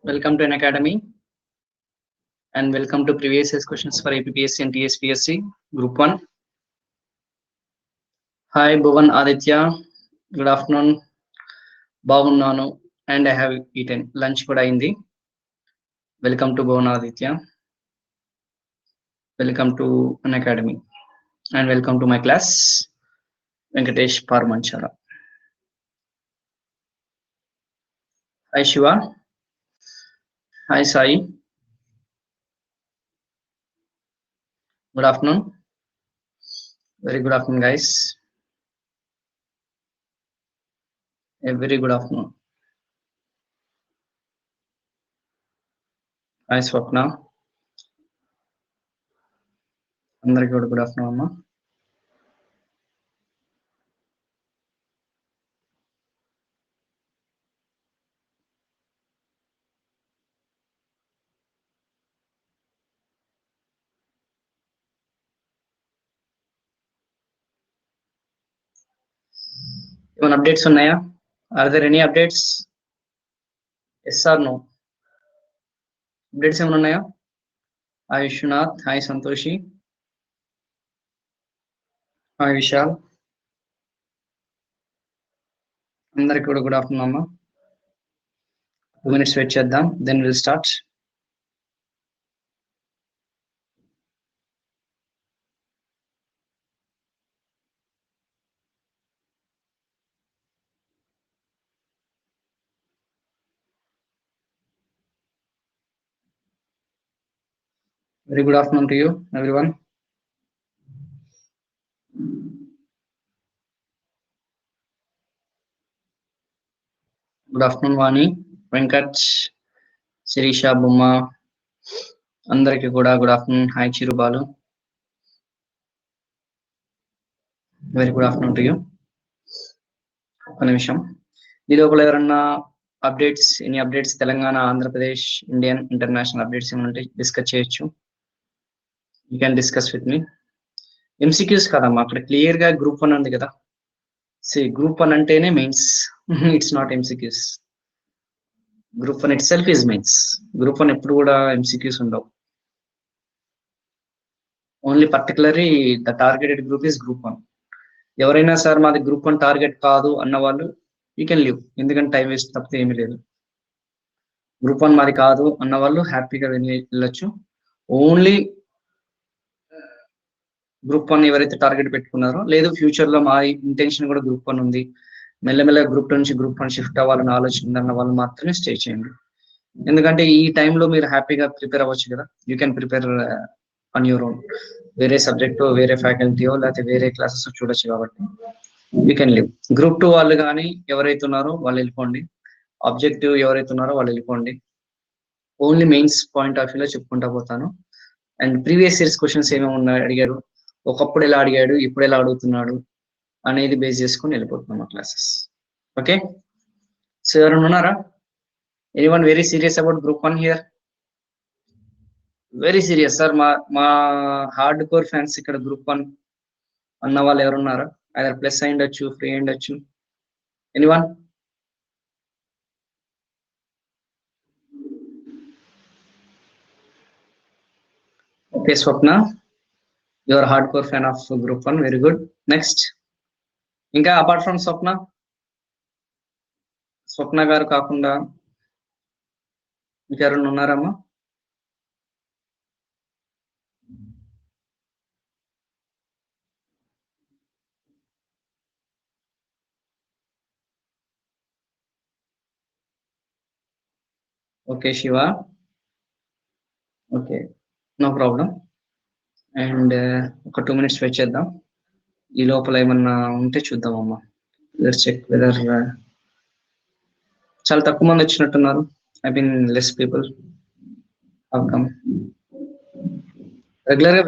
Welcome to an academy and welcome to previous year's questions for APPSC and TSPSC Group 1. Hi Bhuvan Aditya, good afternoon. Bagunnanu and I have eaten lunch kuda ayindi. Welcome to Bhuvan Aditya. Welcome to an academy and welcome to my class Venkatesh Parmanchala. Hi Shiva. Hi Sai. Good afternoon. Very good afternoon, guys. A very good afternoon. Hi Swapna. అందరికీ కూడా good afternoon అమ్మా. ఏమైనా updates ఉన్నాయా? Are there any updates? Yes or no? Updates ఏమైనా ఉన్నాయా? Hi Vishwanath, hi Santoshi, hi Vishal. అందరికి కూడా good afternoon అమ్మా. 2 minutes వెయిట్ చేద్దాం, then we'll start. Very good afternoon to you, everyone. Good afternoon, Vani, Venkat, Sirisha, Bumma. అందరికి కూడా good afternoon. Hi Chirubalu, very good afternoon to you. ఒక నిమిషం, ఈ లోపల ఎవరన్నా updates, any updates Telangana, Andhra Pradesh, Indian, international updates ఏమైనా ఉంటే డిస్కస్ చేయొచ్చు. You can discuss with me. MCQs కాదమ్మా, అక్కడ క్లియర్ గా గ్రూప్ 1 ఉంది కదా. గ్రూప్ 1 అంటేనే mains, it's not MCQs. Group 1 it self is mains. Group 1 ఎప్పుడు కూడా ఎంసీక్యూస్ ఉండవు. Only particularly the targeted group is group 1. ఎవరైనా సార్ మాది గ్రూప్ 1 టార్గెట్ కాదు అన్న వాళ్ళు యూ కెన్ లీవ్, ఎందుకంటే టైం వేస్ట్ తప్పితే ఏమీ లేదు. గ్రూప్ 1 మాది కాదు అన్న వాళ్ళు హ్యాపీగా వెళ్ళొచ్చు. ఓన్లీ గ్రూప్ 1 ఎవరైతే టార్గెట్ పెట్టుకున్నారో, లేదు ఫ్యూచర్ లో మా ఇంటెన్షన్ కూడా గ్రూప్ 1 ఉంది, మెల్లమెల్ల గ్రూప్ 2 నుంచి గ్రూప్ 1 షిఫ్ట్ అవ్వాలని ఆలోచన ఉందన్న వాళ్ళు మాత్రమే స్టే చేయండి. ఎందుకంటే ఈ టైంలో మీరు హ్యాపీగా ప్రిపేర్ అవ్వచ్చు కదా. You can prepare on your own. వేరే సబ్జెక్టు, వేరే ఫ్యాకల్టీయో లేకపోతే వేరే క్లాసెస్ చూడొచ్చు కాబట్టి యూ కెన్ లివ్. గ్రూప్ 2 వాళ్ళు కానీ ఎవరైతే ఉన్నారో వాళ్ళు వెళ్ళిపోండి. ఆబ్జెక్టివ్ ఎవరైతే ఉన్నారో వాళ్ళు వెళ్ళిపోండి. ఓన్లీ మెయిన్స్ పాయింట్ ఆఫ్ వ్యూలో చెప్పుకుంటా పోతాను. అండ్ ప్రీవియస్ ఇయర్స్ క్వశ్చన్స్ ఏమేమి ఉన్నాయి అడిగారు, ఒకప్పుడు ఎలా అడిగాడు, ఇప్పుడు ఎలా అడుగుతున్నాడు అనేది బేస్ చేసుకుని వెళ్ళిపోతున్నాం మా క్లాసెస్. ఓకే, సో ఎవరైనా ఉన్నారా? Anyone very serious about group 1 here? Very serious sir. మా హార్డ్ కోర్ ఫ్యాన్స్ ఇక్కడ గ్రూప్ 1 అన్న వాళ్ళు ఎవరున్నారా? ఐదర్ ప్లస్ అయ్యిండొచ్చు, ఫ్రీ అయ్యిండొచ్చు. Anyone? Okay Swapna, your hard core fan of group 1, very good. Next, ఇంకా అపార్ట్ ఫ్రమ్ స్వప్న గారు కాకుండా ఇంకెవరైనా ఉన్నారమ్మా? Okay Siva, okay, no problem. And ఒక 2 minutes వెయిట్ చేద్దాం. ఈ లోపల ఏమన్నా ఉంటే చూద్దామమ్మా. చెక్ వెదర్ చాలా తక్కువ మంది వచ్చినట్టున్నారు. I mean less people have come. Regular గా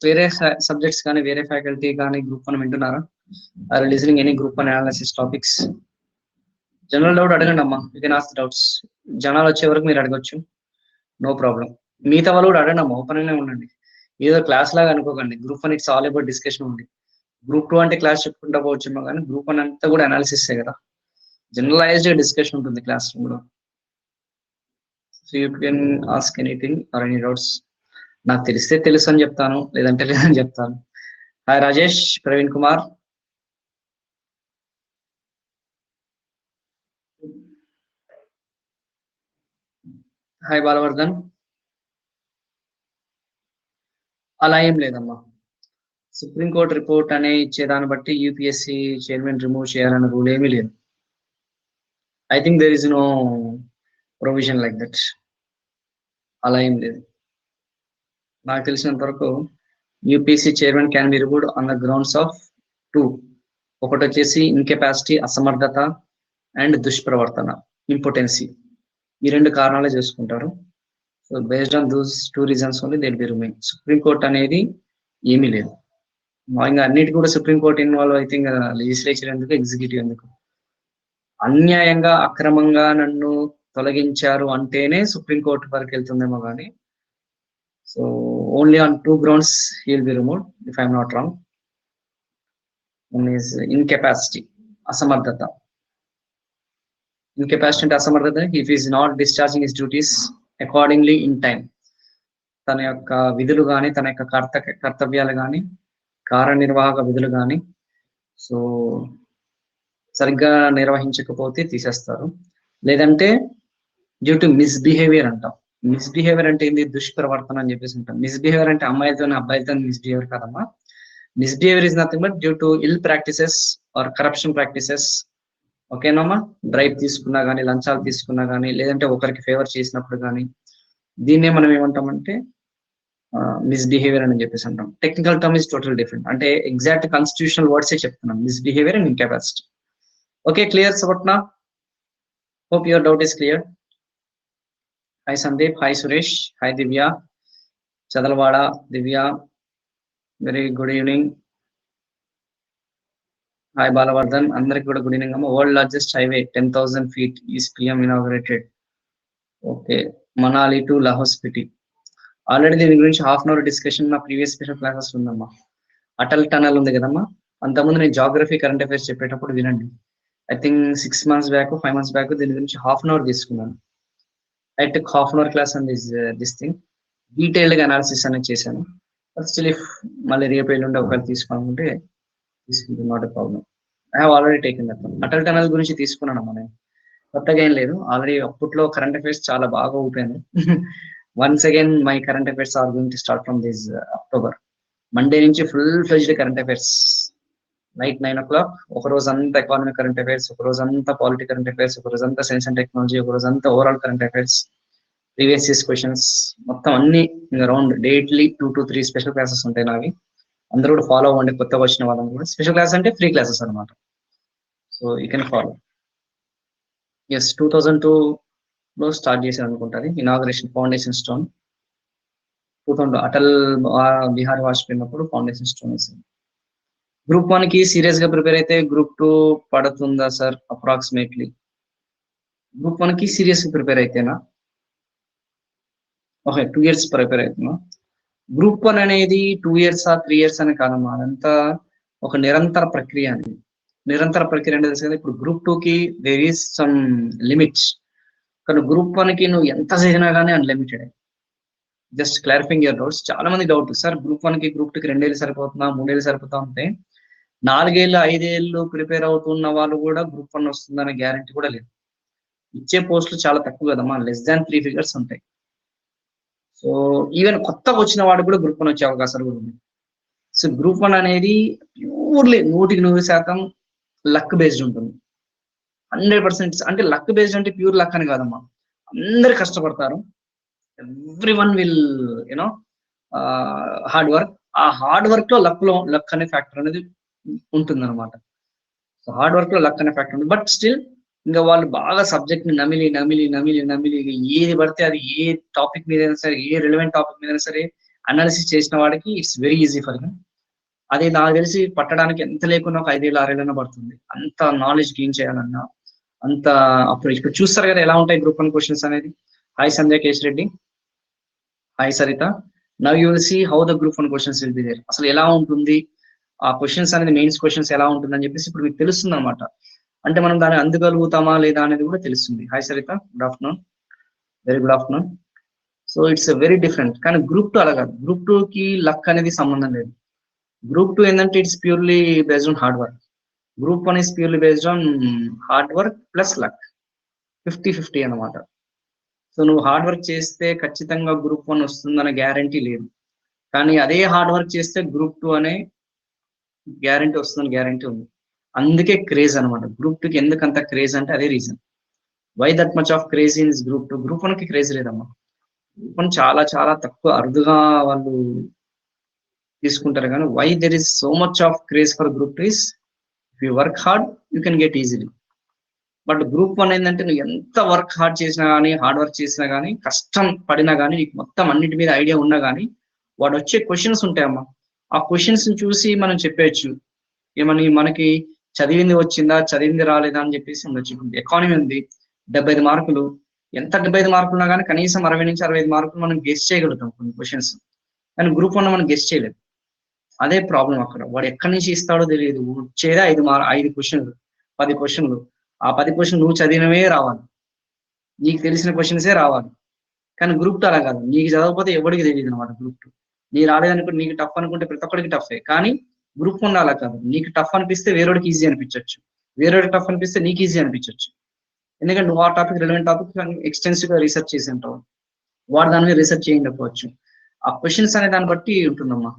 వేరే సబ్జెక్ట్స్ కానీ, వేరే ఫ్యాకల్టీ కానీ గ్రూప్ 1 వింటున్నారా? Are listening any group 1 analysis topics? General doubt అడగండి అమ్మా, యూ కెన్ ఆస్క్ డౌట్స్. జనాలు వచ్చే వరకు మీరు అడగొచ్చు, నో ప్రాబ్లం. మిగతా వాళ్ళు కూడా అడగండి అమ్మా, ఓపెన్ అనే ఉండండి. ఏదో క్లాస్ లాగా అనుకోకండి. Group 1 it's all about discussion ఉంది. గ్రూప్ 2 అంటే క్లాస్ చెప్పుకుంటా పోవచ్చేమో, కానీ గ్రూప్ 1 అంతా కూడా అనాలిసిస్ కదా, జనరలైజ్డ్ డిస్కషన్ ఉంటుంది క్లాస్ రూమ్ లో. So you can ask anything or any doubts. నాకు తెలిస్తే తెలుసు అని చెప్తాను, లేదంటే లేదని చెప్తాను. హాయ్ రాజేష్, ప్రవీణ్ కుమార్. హాయ్ బాలవర్ధన్. అలా ఏం లేదమ్మా. సుప్రీంకోర్టు రిపోర్ట్ అనే ఇచ్చేదాన్ని బట్టి యూపీఎస్సీ చైర్మన్ రిమూవ్ చేయాలన్న రూల్ ఏమీ లేదు. I think there is no provision like that. అలా ఏం లేదు. నాకు తెలిసినంత వరకు UPSC chairman can be removed on the grounds of 2. ఒకటి వచ్చేసి ఇన్కెపాసిటీ, అసమర్థత, అండ్ దుష్ప్రవర్తన, ఇంపోటెన్సీ. ఈ 2 కారణాలే చేసుకుంటారు. So based on those 2 reasons only they will be remain. Supreme court అనేది ఏమీ లేదు. ఇంకా అన్నిటికీ కూడా సుప్రీంకోర్టు ఇన్వాల్వ్ అయితే ఇంకా లెజిస్లేచర్ ఎందుకు, ఎగ్జిక్యూటివ్ ఎందుకు? అన్యాయంగా అక్రమంగా నన్ను తొలగించారు అంటేనే సుప్రీంకోర్టు వరకు వెళ్తుందేమో కానీ, so only on 2 grounds he will be removed if I'm not wrong. One is incapacity, అసమర్థత. ఇన్కెపాసిటీ అంటే అసమర్థత, if is not discharging his duties accordingly in time. తన యొక్క విధులు కానీ, తన యొక్క కర్తవ్యాలు కానీ, కార్యనిర్వాహక విధులు కానీ సో సరిగ్గా నిర్వహించకపోతే తీసేస్తారు. లేదంటే డ్యూ టు మిస్బిహేవియర్ అంటాం. మిస్బిహేవియర్ అంటే ఏంది? దుష్ప్రవర్తన అని చెప్పేసి ఉంటాం. మిస్బిహేవియర్ అంటే అమ్మాయిలతో అబ్బాయిలతో మిస్బిహేవియర్ కాదమ్మా. Misbehaviour is nothing but due to ill practices or corruption practices. ఓకేనమ్మా? డ్రైవ్ తీసుకున్నా కానీ, లంచాలు తీసుకున్నా కానీ, లేదంటే ఒకరికి ఫేవర్ చేసినప్పుడు కానీ, దీన్నే మనం ఏమంటామంటే మిస్బిహేవియర్ అని చెప్పేసి అంటాం. Technical term is total different. అంటే ఎగ్జాక్ట్ కాన్స్టిట్యూషనల్ వర్డ్సే చెప్తున్నాం, misbehaviour and incapacity. Okay, clear సవట్నా? Hope your doubt is clear. Hi Sandeep, hi Suresh, hi Divya, Chadalavada Divya, very good evening. Hi Balavardhan, అందరికి కూడా గుడ్ ఈవినింగ్ అమ్మ. World largest highway 10,000 feet is PM inaugurated. Okay, Manali to Lahaul Spiti. Already దీని గురించి half an hour discussion నా previous special classes ఉందమ్మా. Atal tunnel ఉంది కదమ్మా, అంతకుముందు నేను జాగ్రఫీ కరెంట్ అఫైర్స్ చెప్పేటప్పుడు వినండి. I think 6 months back, 5 months back దీని గురించి హాఫ్ అన్ అవర్ తీసుకున్నాను. I took half an hour class on this thing. Detailed గా అనాలిసిస్ అనేది చేశాను. బట్ స్టిల్ ఇఫ్ మళ్ళీ రేపు ఎల్లుండి ఒకవేళ తీసుకోవాలనుకుంటే not a problem. I have already taken that. Atal tunnel గురించి తీసుకున్నానమ్మా నేను. కొత్తగా ఏం లేదు, ఆల్రెడీ అప్పట్లో కరెంట్ అఫైర్స్ చాలా బాగా ఊపాను. Once again my current affairs are going to start from this October. Monday నుంచి full fledged current affairs. Night 9 o'clock ఒక రోజు అంతా ఎకానమిక్ కరెంట్ అఫైర్స్, ఒక రోజు అంతా పాలిటికల్ కరెంట్ అఫైర్స్, ఒక రోజు అంతా సైన్స్ అండ్ టెక్నాలజీ, ఒక రోజు అంతా overall current affairs, previous years questions, మొత్తం అన్ని around daily 2 to 3 special classes ఉంటాయి నావి. అందరూ కూడా ఫాలో అవ్వండి, కొత్తగా వచ్చిన వాళ్ళని కూడా. స్పెషల్ క్లాస్ అంటే ఫ్రీ క్లాసెస్ అనమాట. So you can follow. Yes, 2002లో స్టార్ట్ చేశాను అనుకుంటుంది inauguration, foundation stone. 2000 Atal Bihari Vajpayee ఉన్నప్పుడు ఫౌండేషన్ స్టోన్ వేసింది. గ్రూప్ 1 కి సీరియస్ గా ప్రిపేర్ అయితే గ్రూప్ 2 పడుతుందా సార్? అప్రాక్సిమేట్లీ గ్రూప్ 1 కి సీరియస్ గా ప్రిపేర్ అయితేనా? ఓకే, 2 years ప్రిపేర్ అవుతున్నా. గ్రూప్ 1 అనేది 2 years 3 years అని కాదమ్మా, అదంతా ఒక నిరంతర ప్రక్రియ అనేది. నిరంతర ప్రక్రియ అంటే తెలుసు కదా. ఇప్పుడు గ్రూప్ 2 కి దేర్ ఈస్ సమ్ లిమిట్స్, కానీ గ్రూప్ 1 కి నువ్వు ఎంత చేసినా కానీ unlimited. Just clarifying your doubts. చాలా మంది డౌట్, సార్ గ్రూప్ 1 కి గ్రూప్ 2 కి 2 ఏళ్ళు సరిపోతుందా, 3 ఏళ్ళు సరిపోతా ఉంటే 4 ఏళ్ళు 5 ఏళ్ళు ప్రిపేర్ అవుతున్న వాళ్ళు కూడా గ్రూప్ 1 వస్తుందనే గ్యారంటీ కూడా లేదు. ఇచ్చే పోస్టులు చాలా తక్కువ కదమ్మా, less than 3 figures ఉంటాయి. సో ఈవెన్ కొత్తగా వచ్చిన వాడు కూడా గ్రూప్ 1 వచ్చే అవకాశాలు కూడా ఉన్నాయి. సో గ్రూప్ 1 అనేది ప్యూర్లీ 100% లక్ బేస్డ్ ఉంటుంది. 100% అంటే లక్ బేస్డ్ అంటే ప్యూర్ లక్ అని కాదమ్మా, అందరు కష్టపడతారు. Every one will you know hard work. ఆ హార్డ్ వర్క్ లో లక్ అనే ఫ్యాక్టర్ అనేది ఉంటుంది అనమాట. సో హార్డ్ వర్క్ లో లక్ అనే ఫ్యాక్టర్ ఉంది. బట్ స్టిల్ ఇంకా వాళ్ళు బాగా సబ్జెక్ట్ ని నమిలి నమిలి నమిలి నమిలి ఏది పడితే అది, ఏ టాపిక్ మీద అయినా సరే, ఏ రిలవెంట్ టాపిక్ మీద అయినా సరే అనాలిసిస్ చేసిన వాడికి it's very easy for him. అదే నాకు తెలిసి పట్టడానికి ఎంత లేకున్నా ఒక 5 ఏళ్ళు 6 ఏళ్ళైనా పడుతుంది, అంత నాలెడ్జ్ గెయిన్ చేయాలన్నా అంత. అప్పుడు ఇప్పుడు చూస్తారు కదా ఎలా ఉంటాయి గ్రూప్ 1 క్వశ్చన్స్ అనేది. Hi Sanjay Kesh Reddy, hi Saritha. Now you will see how the group 1 questions will be there. అసలు ఎలా ఉంటుంది ఆ క్వశ్చన్స్ అనేది, మెయిన్స్ క్వశ్చన్స్ ఎలా ఉంటుంది అని చెప్పేసి ఇప్పుడు మీకు తెలుస్తుంది అనమాట. అంటే మనం దాన్ని అందుగలుగుతామా లేదా అనేది కూడా తెలుస్తుంది. Hi Saritha, good afternoon. Very good afternoon. So it's very different. కానీ గ్రూప్ 2 అలా కాదు. గ్రూప్ 2కి లక్ అనేది సంబంధం లేదు. గ్రూప్ 2 ఏంటంటే it's purely based on hard work. Group 1 is purely based on hard work plus luck. 50-50 అనమాట. సో నువ్వు హార్డ్ వర్క్ చేస్తే ఖచ్చితంగా గ్రూప్ 1 వస్తుందనే గ్యారంటీ లేదు. కానీ అదే హార్డ్ వర్క్ చేస్తే గ్రూప్ 2 అనే గ్యారంటీ వస్తుందని గ్యారంటీ ఉంది. అందుకే క్రేజ్ అనమాట. గ్రూప్ 2కి ఎందుకంత క్రేజ్ అంటే అదే reason. Why that much of craze in group 2? Group 1కి క్రేజ్ లేదమ్మా. గ్రూప్ 1 చాలా చాలా తక్కువ, అరుదుగా వాళ్ళు తీసుకుంటారు. కానీ why there is so much of craze for group 2 is if you work hard you can get easily. But group 1 ఏంటంటే నువ్వు ఎంత వర్క్ హార్డ్ చేసినా కానీ, హార్డ్ వర్క్ చేసినా కానీ, కష్టం పడినా కానీ, నీకు మొత్తం అన్నిటి మీద ఐడియా ఉన్నా కానీ, వాడు వచ్చే క్వశ్చన్స్ ఉంటాయమ్మా. ఆ క్వశ్చన్స్ చూసి మనం చెప్పేయచ్చు ఏమని, మనకి చదివింది వచ్చిందా, చదివింది రాలేదా అని చెప్పేసి ఉండొచ్చు. ఎకానమీ ఉంది, 75 మార్కులు. ఎంత 75 మార్కులు ఉన్నా కానీ కనీసం 60 నుంచి 65 మార్కులు మనం గెస్ చేయగలుగుతాం కొన్ని క్వశ్చన్స్. కానీ గ్రూప్ 1 మనం గెస్ చేయలేదు. అదే ప్రాబ్లం అక్కడ. వాడు ఎక్కడి నుంచి ఇస్తాడో తెలియదు. వచ్చేదే 5 క్వశ్చన్లు, 10 క్వశ్చన్లు. ఆ 10 క్వశ్చన్ నువ్వు చదివినవే రావాలి, నీకు తెలిసిన క్వశ్చన్సే రావాలి. కానీ గ్రూప్ 2 అలా కాదు. నీకు చదవకపోతే ఎవరికి తెలియదు అనమాట. గ్రూప్ 2 నీ రాలేదనుకుంటే, నీకు టఫ్ అనుకుంటే ప్రతి ఒక్కరికి టఫే. కానీ గ్రూప్ 1 అలా కాదు. నీకు టఫ్ అనిపిస్తే వేరేవాడికి ఈజీ అనిపించవచ్చు, వేరేవాడికి టఫ్ అనిపిస్తే నీకు ఈజీ అనిపించవచ్చు. ఎందుకంటే నువ్వు ఆ టాపిక్, రిలవెంట్ టాపిక్ ఎక్స్టెన్సివ్ గా రీసెర్చ్ చేసి ఉంటావు, వాడు దాని మీద రీసెర్చ్ చేయకపోవచ్చు. ఆ క్వశ్చన్స్ అనే దాన్ని బట్టి ఉంటుందమ్మా.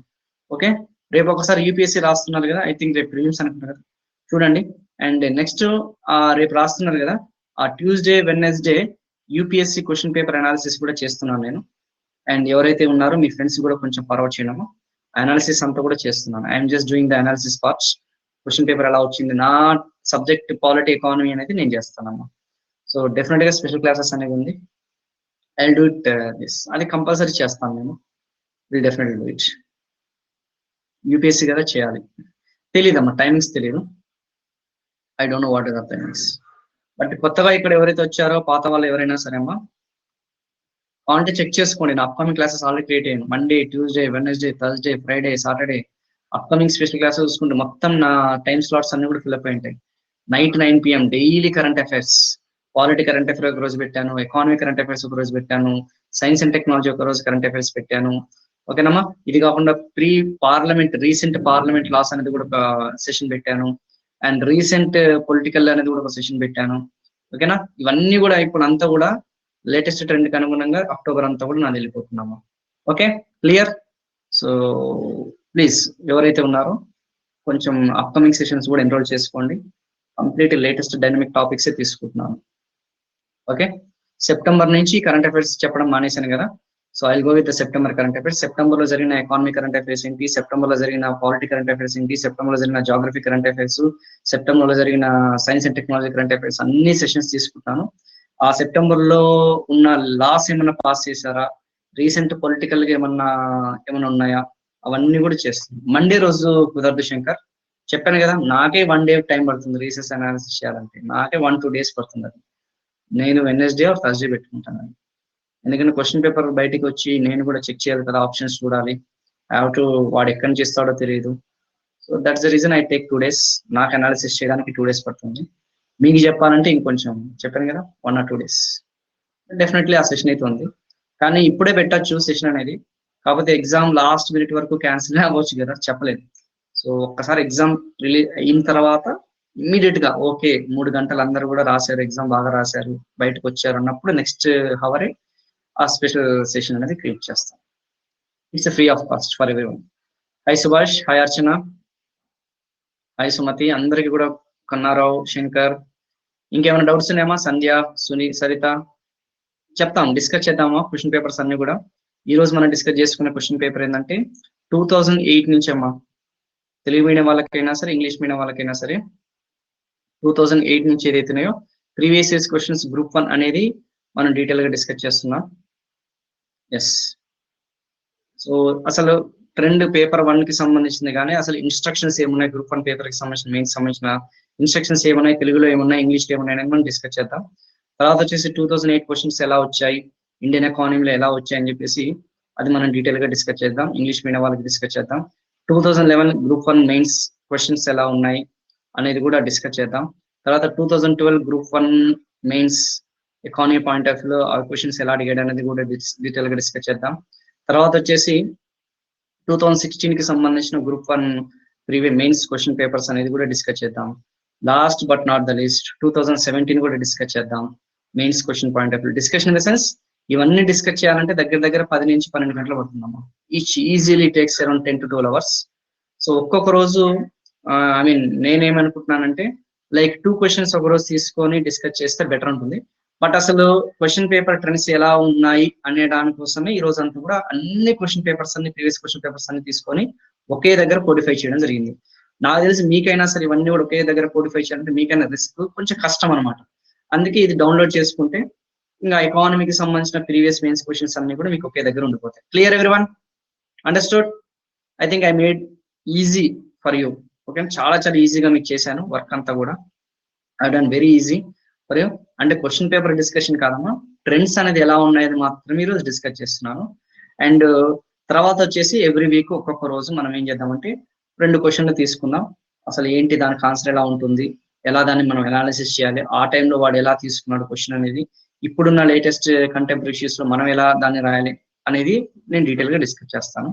ఓకే, రేపు ఒకసారి యూపీఎస్సీ రాస్తున్నారు కదా, ఐ థింక్ రేపు ప్రిలిమ్స్ అనుకుంటున్నారు చూడండి. అండ్ నెక్స్ట్ రేపు రాస్తున్నారు కదా, ఆ Tuesday Wednesday UPSC question paper analysis కూడా చేస్తున్నాను నేను. అండ్ ఎవరైతే ఉన్నారో మీ ఫ్రెండ్స్ కూడా కొంచెం ఫార్వర్డ్ చేయడము. అనాలిసిస్ అంతా కూడా చేస్తున్నాను. I'm just doing the analysis parts. Question paper ఎలా వచ్చింది, నా సబ్జెక్ట్ పాలిటీ ఎకానమీ అనేది నేను చేస్తానమ్మా. సో డెఫినెట్ గా స్పెషల్ క్లాసెస్ అనేది ఉంది. ఐ డూ ఇట్ దిస్, అది కంపల్సరీ చేస్తాను నేను. Will definitely do it. UPSC కదా చేయాలి. తెలియదమ్మా, టైమింగ్స్ తెలియదు. I don't know what are the timings. But కొత్తగా ఇక్కడ ఎవరైతే వచ్చారో, పాత వాళ్ళు ఎవరైనా సరే అమ్మా, అంటే చెక్ చేసుకోండి. నా అప్కమింగ్ క్లాసెస్ ఆల్రెడీ క్రియేట్ అయ్యాను. Monday, Tuesday, Wednesday, Thursday, Friday, Saturday upcoming special classes చూసుకుంటే మొత్తం నా టైం స్లాట్స్ అన్ని కూడా ఫిల్అప్ అయి ఉంటాయి. Night 9 PM daily current affairs, polity current affair ఒక రోజు పెట్టాను, ఎకానమీ కరెంట్ అఫైర్స్ ఒక రోజు పెట్టాను, సైన్స్ అండ్ టెక్నాలజీ ఒక రోజు కరెంట్ అఫైర్స్ పెట్టాను. ఓకేనమ్మా. ఇది కాకుండా pre parliament, recent parliament laws అనేది కూడా ఒక సెషన్ పెట్టాను. అండ్ రీసెంట్ పొలిటికల్ అనేది కూడా ఒక సెషన్ పెట్టాను. ఓకేనా. ఇవన్నీ కూడా ఇప్పుడు అంతా కూడా లేటెస్ట్ ట్రెండ్ కి అనుగుణంగా అక్టోబర్ అంతా కూడా నేను వెళ్ళిపోతున్నాము. Okay, clear. సో ప్లీజ్ ఎవరైతే ఉన్నారో కొంచెం అప్కమింగ్ సెషన్స్ కూడా ఎన్రోల్ చేసుకోండి. కంప్లీట్ లేటెస్ట్ డైనమిక్ టాపిక్సే తీసుకుంటున్నాను. ఓకే, సెప్టెంబర్ నుంచి కరెంట్ అఫైర్స్ చెప్పడం మానేశాను కదా. So I go with September current affairs. September లో జరిగిన ఎకానమీ కరెంట్ అఫైర్స్ ఏంటి, సెప్టెంబర్ లో జరిగిన పాలిటీ కరెంట్ అఫైర్స్ ఏంటి, సెప్టెంబర్ లో జరిగిన జాగ్రఫీ కరెంట్ అఫైర్స్, సెప్టెంబర్ లో జరిగిన science and technology current affairs అన్ని సెషన్స్ తీసుకుంటాను. ఆ సెప్టెంబర్ లో ఉన్న లాస్ ఏమన్నా పాస్ చేశారా, రీసెంట్ పొలిటికల్ గా ఏమన్నా ఉన్నాయా, అవన్నీ కూడా చేస్తాను. మండే రోజు కుదరదు శంకర్, చెప్పాను కదా. నాకే 1 day టైం పడుతుంది రీసెర్చ్ అనాలిసిస్ చేయాలంటే. నాకే 1-2 days పడుతుంది. అది నేను వెడ్నెస్డే ఆర్ థర్స్డే పెట్టుకుంటాను. ఎందుకంటే క్వశ్చన్ పేపర్ బయటికి వచ్చి నేను కూడా చెక్ చేయాలి కదా, ఆప్షన్స్ చూడాలి. వాడు ఎక్కడి నుంచి ఇస్తాడో తెలియదు. So that's the reason I take 2 days. నాకు అనాలిసిస్ చేయడానికి 2 days పడుతుంది. మీకు చెప్పాలంటే ఇంకొంచెం, చెప్పాను కదా, 1 or 2 days డెఫినెట్లీ ఆ సెషన్ అయితే ఉంది. కానీ ఇప్పుడే పెట్టచ్చు సెషన్ అనేది. కాకపోతే ఎగ్జామ్ లాస్ట్ మినిట్ వరకు క్యాన్సిల్ అవ్వచ్చు కదా, చెప్పలేదు. సో ఒక్కసారి ఎగ్జామ్ రిలీజ్ అయిన తర్వాత ఇమ్మీడియట్ గా ఓకే 3 గంటలు అందరూ కూడా రాశారు, ఎగ్జామ్ బాగా రాశారు, బయటకు వచ్చారు అన్నప్పుడు నెక్స్ట్ హవరే ఆ స్పెషల్ సెషన్ అనేది క్రియేట్ చేస్తాం. It's free of cost for everyone. Hi Subhash, hi Archana, hi Sumathi, అందరికి కూడా, కన్నారావు, శంకర్. ఇంకేమైనా డౌట్స్ ఉన్నాయమ్మా? సంధ్య, సరిత, చెప్తాం, డిస్కస్ చేద్దామా క్వశ్చన్ పేపర్స్ అన్ని కూడా. ఈ రోజు మనం డిస్కస్ చేసుకునే క్వశ్చన్ పేపర్ ఏంటంటే 2008 నుంచి అమ్మా, తెలుగు మీడియం వాళ్ళకైనా సరే, ఇంగ్లీష్ మీడియం వాళ్ళకైనా సరే, 2008 నుంచి ఏదైతున్నాయో ప్రీవియస్ ఇయర్స్ క్వశ్చన్స్ గ్రూప్ 1 అనేది మనం డీటెయిల్ గా డిస్కస్ చేస్తున్నాం. ఎస్, సో అసలు ట్రెండ్ పేపర్ 1 కి సంబంధించింది, కానీ అసలు ఇన్స్ట్రక్షన్స్ ఏమున్నాయి, గ్రూప్ 1 పేపర్ కి సంబంధించిన మెయిన్ సంబంధించిన ఇన్స్ట్రక్షన్స్ ఏమున్నాయి, తెలుగులో ఏమున్నాయి, ఇంగ్లీష్లో ఏమున్నాయి అనేది మనం డిస్కస్ చేద్దాం. తర్వాత వచ్చేసి 2008 క్వశ్చన్స్ ఎలా వచ్చాయి, ఇండియన్ ఎకానమీలో ఎలా వచ్చాయి అని చెప్పేసి అది మనం డీటెయిల్ గా డిస్కస్ చేద్దాం. ఇంగ్లీష్ మీడియం వాళ్ళకి డిస్కస్ చేద్దాం. 2011 గ్రూప్ 1 మెయిన్స్ క్వశ్చన్స్ ఎలా ఉన్నాయి అనేది కూడా డిస్కస్ చేద్దాం. తర్వాత 2012 group 1 mains economy point of వ్యూలో ఆ క్వశ్చన్స్ ఎలా అడిగాడు అనేది కూడా డీటెయిల్ గా డిస్కస్ చేద్దాం. తర్వాత వచ్చేసి 2016 కి సంబంధించిన group 1 previous mains question papers అనేది కూడా డిస్కస్ చేద్దాం. Last but not the least 2017 కూడా డిస్కస్ చేద్దాం. Mains question point of view discussion in the sense ఇవన్నీ డిస్కస్ చేయాలంటే దగ్గర 10 నుంచి 12 గంటలు పడుతుందమ్మా. Each easily takes around 10 to 12 hours. So ఒక్కొక్క రోజు ఐ మీన్ నేనేమనుకుంటున్నానంటే లైక్ 2 questions ఒక రోజు తీసుకొని డిస్కస్ చేస్తే బెటర్ ఉంటుంది. బట్ అసలు క్వశ్చన్ పేపర్ ట్రెండ్స్ ఎలా ఉన్నాయి అనే దానికోసమే ఈ రోజు అంతా కూడా అన్ని క్వశ్చన్ పేపర్స్ అన్ని ప్రీవియస్ క్వశ్చన్ పేపర్స్ అన్ని తీసుకొని ఒకే దగ్గర కోడిఫై చేయడం జరిగింది. నాకు తెలిసి మీకైనా సరే ఇవన్నీ కూడా ఒకే దగ్గర కోడిఫై చేయాలంటే మీకైనా రిస్క్ కొంచెం కష్టం అనమాట. అందుకే ఇది డౌన్లోడ్ చేసుకుంటే ఇంకా ఎకానమీకి సంబంధించిన ప్రీవియస్ మెయిన్స్ క్వశ్చన్స్ అన్ని కూడా మీకు ఒకే దగ్గర ఉండిపోతాయి. Clear everyone? Understood? I think I made easy for you. Okay, చాలా ఈజీగా మీకు చేశాను వర్క్ అంతా కూడా. I done very easy for you. అంటే క్వశ్చన్ పేపర్ డిస్కషన్ కాదమ్మా, ట్రెండ్స్ అనేది ఎలా ఉన్నాయని మాత్రం ఈరోజు డిస్కస్ చేస్తున్నాను. అండ్ తర్వాత వచ్చేసి ఎవ్రీ వీక్ ఒక్కొక్క రోజు మనం ఏం చేద్దామంటే 2 క్వశ్చన్లు తీసుకుందాం. అసలు ఏంటి దానికి ఆన్సర్ ఎలా ఉంటుంది, ఎలా దాన్ని మనం అనాలిసిస్ చేయాలి, ఆ టైంలో వాడు ఎలా తీసుకున్నాడు క్వశ్చన్ అనేది, ఇప్పుడున్న లేటెస్ట్ కంటెంపరీ ఇష్యూస్ లో మనం ఎలా దాన్ని రాయాలి అనేది నేను డీటెయిల్ గా డిస్కస్ చేస్తాను.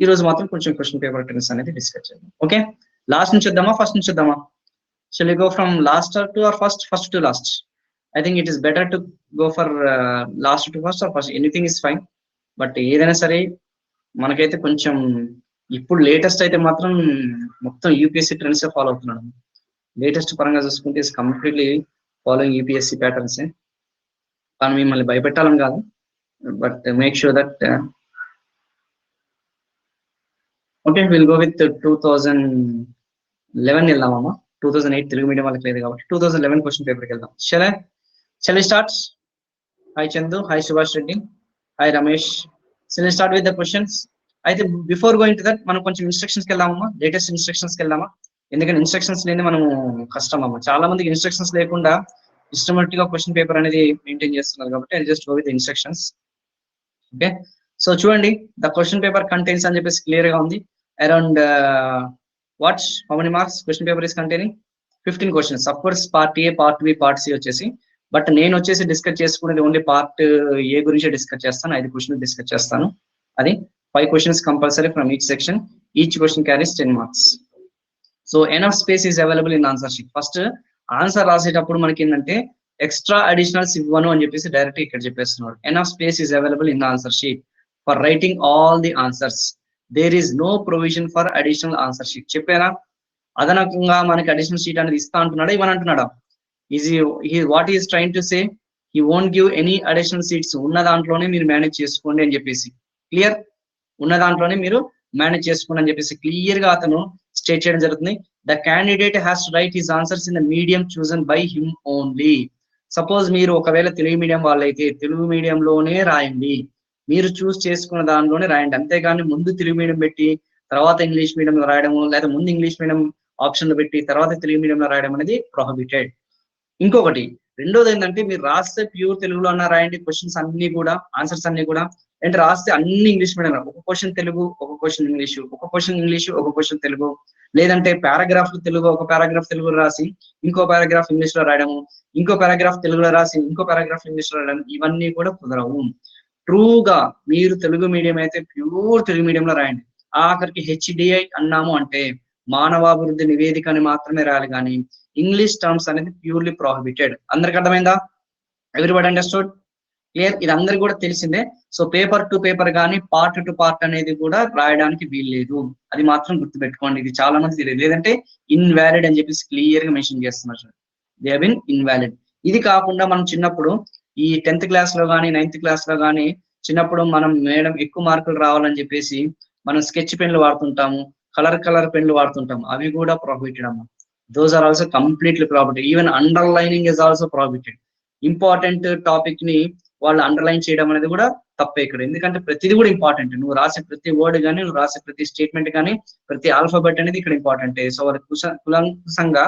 ఈ రోజు మాత్రం కొంచెం క్వశ్చన్ పేపర్ ట్రెండ్స్ అనేది డిస్కస్ చేద్దాం. ఓకే, లాస్ట్ నుంచి వద్దామా ఫస్ట్ నుంచి వద్దామా? Shall we go from last to or first to last? I think it is better to go for last to first or first, anything is fine. But ఏదైనా సరే మనకైతే కొంచెం ఇప్పుడు లేటెస్ట్ అయితే మాత్రం మొత్తం యూపీఎస్సీ ట్రెండ్స్ ఫాలో అవుతున్నాడు. Latest పరంగా చూసుకుంటే is completely following UPSC patterns. కానీ మిమ్మల్ని భయపెట్టాలని కాదు, but make sure that okay will go with 2011 వెళ్దామమ్మా. 2008 తెలుగు మీడియం వాళ్ళకి లేదు కాబట్టి 2011 క్వశ్చన్ పేపర్కి వెళ్దాం. Shall we start? Hi Chandu, hi Subhash Reddy, hi Ramesh. Shall we start with the questions? అయితే బిఫోర్ గోయింగ్ టు దట్ మనం కొంచెం ఇన్స్ట్రక్షన్స్కి వెళ్దామమ్మా. లేటెస్ట్ ఇన్స్ట్రక్షన్స్కి వెళ్దామా? ఎందుకంటే ఇన్స్ట్రక్షన్స్ లేని మనము కష్టం అమ్మా. చాలా మందికి ఇన్స్ట్రక్షన్స్ లేకుండా సిస్టమేటిక్ గా క్వశ్చన్ పేపర్ అనేది మెయింటైన్ చేస్తున్నారు కాబట్టి I just go with instructions. Okay, so చూడండి, ద క్వశ్చన్ పేపర్ కంటైన్స్ అని చెప్పేసి క్లియర్ గా ఉంది. Around what how many marks question paper is containing? 15 questions. Of course part A, part B, part C వచ్చేసి. But నేను వచ్చేసి discuss చేసుకునేది only part A గురించి డిస్కస్ చేస్తాను. 5 questions డిస్కస్ చేస్తాను. అది 5 questions compulsory from each section. Each question carries 10 marks. So enough space is available in answer sheet. First answer రాసేటప్పుడు మనకి ఏంటంటే ఎక్స్ట్రా అడిషనల్స్ ఇవ్వను అని చెప్పేసి డైరెక్ట్ ఇక్కడ చెప్పేస్తున్నాడు. Enough space is available in answer sheet for writing all the answers. There is no provision for additional answer sheet. చెప్పారా? అదనంగా మనకి అడిషనల్ షీట్ అనేది ఇస్తా అంటున్నాడా ఇవ్వని అంటున్నాడా? What is trying to say he won't give any additional seats. ఉన్న దాంట్లోనే మీరు మేనేజ్ చేసుకోండి అని చెప్పేసి క్లియర్. ఉన్న దాంట్లోనే మీరు మేనేజ్ చేసుకోండి అని చెప్పేసి క్లియర్ గా అతను స్టేట్ చేయడం జరుగుతుంది. The candidate has to right his answers in the medium chosen by him only. Suppose మీరు ఒకవేళ తెలుగు మీడియం వాళ్ళైతే తెలుగు మీడియంలోనే రాయండి, మీరు చూస్ చేసుకున్న దానిలోనే రాయండి. అంతేగాని ముందు తెలుగు మీడియం పెట్టి తర్వాత ఇంగ్లీష్ మీడియంలో రాయడము, లేదా ముందు ఇంగ్లీష్ మీడియం ఆప్షన్ లో పెట్టి తర్వాత తెలుగు మీడియంలో రాయడం అనేది ప్రొహిబిటెడ్. ఇంకొకటి రెండోది ఏంటంటే మీరు రాస్తే ప్యూర్ తెలుగులో అన్నా రాయండి క్వశ్చన్స్ అన్ని కూడా, ఆన్సర్స్ అన్ని కూడా. అంటే రాస్తే అన్ని ఇంగ్లీష్ మీడియం, ఒక క్వశ్చన్ తెలుగు, ఒక క్వశ్చన్ ఇంగ్లీషు, ఒక క్వశ్చన్ ఇంగ్లీషు, ఒక క్వశ్చన్ తెలుగు. లేదంటే పారాగ్రాఫ్ తెలుగు, ఒక పారాగ్రాఫ్ తెలుగులో రాసి ఇంకో పారాగ్రాఫ్ ఇంగ్లీష్ లో రాయడము, ఇంకో పారాగ్రాఫ్ తెలుగులో రాసి ఇంకో పారాగ్రాఫ్ ఇంగ్లీష్ లో రాయడం, ఇవన్నీ కూడా కుదరవు. ట్రూగా మీరు తెలుగు మీడియం అయితే ప్యూర్ తెలుగు మీడియంలో రాయండి. ఆఖరికి హెచ్డిఐ అన్నాము అంటే మానవాభివృద్ధి నివేదిక అని మాత్రమే రాయాలి, కానీ ఇంగ్లీష్ టర్మ్స్ అనేది ప్యూర్లీ ప్రొహిబిటెడ్. అందరికి అర్థమైందా? Everybody understood? క్లియర్? ఇది అందరికి కూడా తెలిసిందే. సో పేపర్ టు పేపర్ కానీ పార్ట్ టు పార్ట్ అనేది కూడా రాయడానికి వీల్లేదు. అది మాత్రం గుర్తుపెట్టుకోండి. ఇది చాలా మంది తెలియదు. లేదంటే ఇన్వాలిడ్ అని చెప్పేసి క్లియర్ గా మెన్షన్ చేస్తున్నారు. They have been invalid. ఇది కాకుండా మనం చిన్నప్పుడు ఈ 10th క్లాస్ లో కానీ 9th క్లాస్ లో కానీ చిన్నప్పుడు మనం మేడం ఎక్కువ మార్కులు రావాలని చెప్పేసి మనం స్కెచ్ పెన్లు వాడుతుంటాము, కలర్ పెన్లు వాడుతుంటాము. అవి కూడా ప్రొహిబిటెడ్ అమ్మా. Those are also completely prohibited. Even underlining is also prohibited. Important topic ని వాళ్ళు అండర్లైన్ చేయడం అనేది కూడా తప్పే ఇక్కడ. ఎందుకంటే ప్రతిది కూడా ఇంపార్టెంట్. నువ్వు రాసే ప్రతి వర్డ్ కానీ, నువ్వు రాసే ప్రతి స్టేట్మెంట్ కానీ, ప్రతి ఆల్ఫాబెట్ అనేది ఇక్కడ ఇంపార్టెంట్. సో వాళ్ళు కులంకుశంగా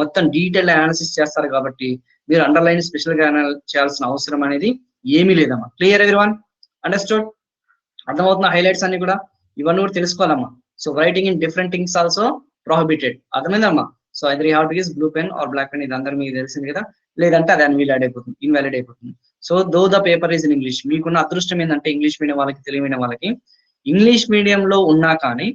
మొత్తం డీటెయిల్ అనాలిసిస్ చేస్తారు కాబట్టి మీరు అండర్లైన్ స్పెషల్ గా చేయాల్సిన అవసరం అనేది ఏమీ లేదమ్మా. Clear everyone? అండర్స్టూడ్? అర్థమవుతున్న హైలైట్స్ అన్ని కూడా ఇవన్నీ కూడా తెలుసుకోవాలమ్మా. So writing in different things also prohibited. అర్థమైందమ్మా? So either you have to use blue pen or black pen, ఇది అందరూ మీకు తెలిసింది కదా. లేదంటే అది ఇన్వాలిడ్ అయిపోతుంది. So though the paper is in English. మీకున్న అదృష్టం ఏంటంటే ఇంగ్లీష్ మీడియం వాళ్ళకి, తెలుగు మీడియం వాళ్ళకి, ఇంగ్లీష్ మీడియంలో ఉన్నా కానీ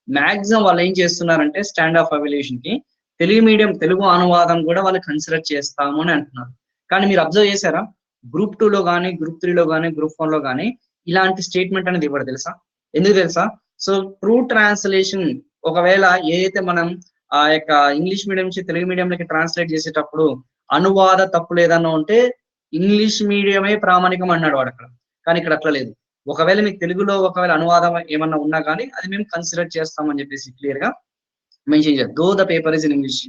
మాక్సిమం వాళ్ళు ఏం చేస్తున్నారంటే స్టాండ్ ఆఫ్ అవల్యూషన్ కి తెలుగు అనువాదం కూడా వాళ్ళు కన్సిడర్ చేస్తాము అని అంటున్నారు. కానీ మీరు అబ్జర్వ్ చేశారా, గ్రూప్ 2 లో కానీ, గ్రూప్ 3 లో కానీ, గ్రూప్ 1 లో కానీ ఇలాంటి స్టేట్మెంట్ అనేది ఇవ్వడు తెలుసా? ఎందుకు తెలుసా? సో ట్రూ ట్రాన్స్లేషన్, ఒకవేళ ఏదైతే మనం ఆ యొక్క ఇంగ్లీష్ మీడియం నుంచి తెలుగు మీడియంలోకి ట్రాన్స్లేట్ చేసేటప్పుడు అనువాద తప్పులు ఏదన్నా ఉంటే ఇంగ్లీష్ మీడియమే ప్రామాణికం అన్నాడు వాడు అక్కడ. కానీ ఇక్కడ అట్లా లేదు. ఒకవేళ మీకు తెలుగులో ఒకవేళ అనువాదం ఏమన్నా ఉన్నా కానీ అది మేము కన్సిడర్ చేస్తామని చెప్పేసి క్లియర్ గా మెన్షన్ చేయాలి. దో the paper is in English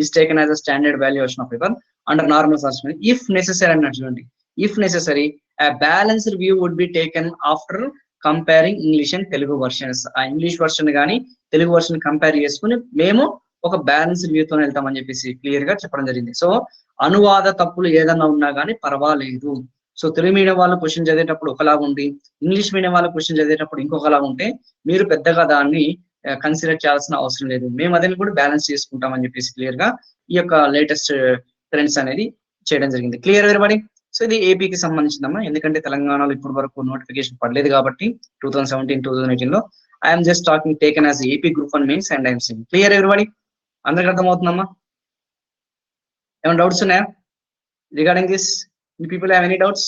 is taken as a standard valuation of paper under normal certificate if necessary అన్నట్టు చూడండి. If necessary a balanced view would be taken after comparing English and Telugu versions. ఆ English version కానీ Telugu version compare చేసుకుని మేము ఒక balanced వ్యూతో వెళ్తామని చెప్పేసి clear గా చెప్పడం జరిగింది. సో అనువాద తప్పులు ఏదన్నా ఉన్నా కానీ పర్వాలేదు. సో తెలుగు మీడియం వాళ్ళు క్వశ్చన్ చదివేటప్పుడు ఒకలాగా ఉంది, ఇంగ్లీష్ మీడియం వాళ్ళు క్వశ్చన్ చదివేటప్పుడు ఇంకొకలాగా ఉంటే మీరు పెద్దగా దాన్ని కన్సిడర్ చేయాల్సిన అవసరం లేదు. మేము అదని కూడా బ్యాలెన్స్ చేసుకుంటామని చెప్పేసి క్లియర్ గా ఈ యొక్క లేటెస్ట్ ట్రెండ్స్ అనేది చేయడం జరిగింది. Clear everybody? సో ఇది ఏపీకి సంబంధించిందమ్మా, ఎందుకంటే తెలంగాణలో ఇప్పటి వరకు నోటిఫికేషన్ పడలేదు కాబట్టి 2017-2018 లో I'm just talking taken as AP group 1 mains and I'm Singh. Clear everybody? అందరికి అర్థమవుతుందమ్మా? ఏమైనా డౌట్స్ ఉన్నాయా regarding this? You people have any doubts?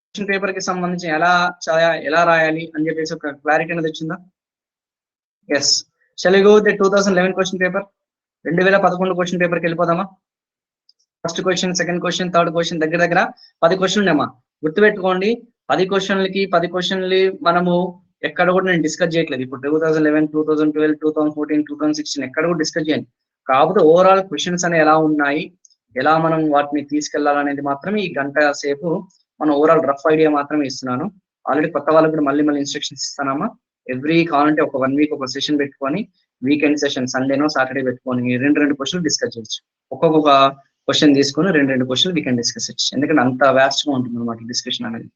Question paper కి సంబంధించి ఎలా రాయాలి అని చెప్పేసి ఒక క్లారిటీ అనేది వచ్చిందా? Yes. Shall we go with 2011 question paper? 2011 question పేపర్కి వెళ్ళిపోదామా? First question, second question, third question, దగ్గర 10 క్వశ్చన్లు ఉన్నాయమ్మా. గుర్తుపెట్టుకోండి, 10 క్వశ్చన్లు మనము ఎక్కడ కూడా నేను డిస్కస్ చేయట్లేదు. ఇప్పుడు 2011, 2012, 2014, 2016 ఎక్కడ కూడా డిస్కస్ చేయండి. కాకపోతే ఓవరాల్ క్వశ్చన్స్ అనేవి ఎలా ఉన్నాయి, ఎలా మనం వాటిని తీసుకెళ్లాలనేది మాత్రమే ఈ గంట సేపు మనం ఓవరాల్ రఫ్ ఐడియా మాత్రమే ఇస్తున్నాను. ఆల్రెడీ కొత్త వాళ్ళకి కూడా మళ్ళీ ఇన్స్ట్రక్షన్స్ ఇస్తానమ్మా. ఎవ్రీ కావాలంటే ఒక 1 వీక్ ఒక సెషన్ పెట్టుకొని, వీకెండ్ సెషన్ సండేనో సాటర్డే పెట్టుకొని 2 క్వశ్చన్లు డిస్కస్ చేయొచ్చు. ఒక్కొక్క క్వశ్చన్ తీసుకొని 2 క్వశ్చన్లు వీ కెన్ డిస్కస్ ఇచ్చు. ఎందుకంటే అంత వ్యాస్ట్ గా ఉంటుంది అనమాట డిస్కషన్ అనేది.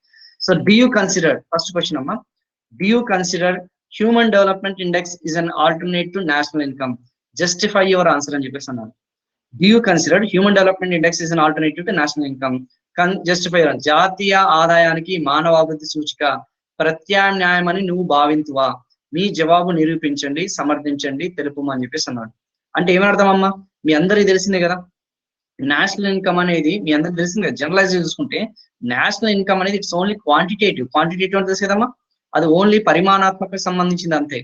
So do you consider, first question అమ్మా, do you consider human development index is an alternate to national income? Justify your answer అని చెప్పేసి అన్నారు. Do you consider human development index is an alternative to national income? Justify your, జాతీయ ఆదాయానికి మానవాభివృద్ధి సూచిక ప్రత్యామ్నాయం అని నువ్వు భావింతువా? మీ జవాబు నిరూపించండి, సమర్థించండి, తెలుపమని చెప్పేసి అన్నాడు. అంటే ఏమని అర్థం అమ్మా? మీ అందరికీ తెలిసిందే కదా, నేషనల్ ఇన్కమ్ అనేది మీ అందరికి తెలిసింది కదా. జనరలైజ్ చేసుకుంటే నేషనల్ ఇన్కమ్ అనేది ఇట్స్ ఓన్లీ క్వాంటిటేటివ్ అంటే తెలుసు కదమ్మా, అది ఓన్లీ పరిమాణాత్మక సంబంధించింది అంతే,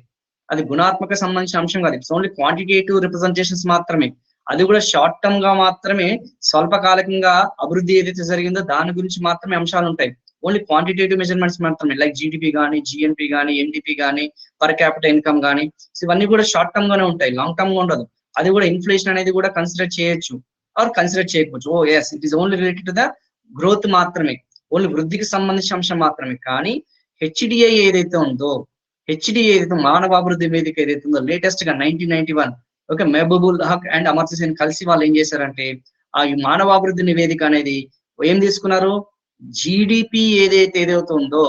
అది గుణాత్మక సంబంధించిన అంశం కాదు. ఇట్స్ ఓన్లీ క్వాంటిటేటివ్ రిప్రజెంటేషన్స్ మాత్రమే. అది కూడా షార్ట్ టర్మ్ గా మాత్రమే, స్వల్పకాలికంగా అభివృద్ధి ఏదైతే జరిగిందో దాని గురించి మాత్రమే అంశాలు ఉంటాయి. ఓన్లీ క్వాంటిటేటివ్ మెజర్మెంట్స్ మాత్రమే, లైక్ జీడిపి కానీ, జిఎన్పి కానీ, ఎన్డిపి కానీ, పర్ క్యాపిటల్ ఇన్కమ్ కానీ, ఇవన్నీ కూడా షార్ట్ టర్మ్ గానే ఉంటాయి, లాంగ్ టర్మ్ గా ఉండదు. అది కూడా ఇన్ఫ్లేషన్ అనేది కూడా కన్సిడర్ చేయొచ్చు ఆర్ కన్సిడర్ చేయకపోవచ్చు. Oh yes, it is only related to the growth మాత్రమే, ఓన్లీ వృద్ధికి సంబంధించిన అంశం మాత్రమే. కానీ హెచ్డిఐ ఏదైతే ఉందో, హెచ్డిఐ ఏదైతే మానవాభివృద్ధి వేదిక ఏదైతే ఉందో, లేటెస్ట్ గా 1991 ఓకే, మెహబూబుల్ హక్ అండ్ అమర్త్య సేన్ కలిసి వాళ్ళు ఏం చేశారంటే ఆ మానవాభివృద్ధి నివేదిక అనేది ఏం తీసుకున్నారు, జీడిపి ఏదైతే ఉందో,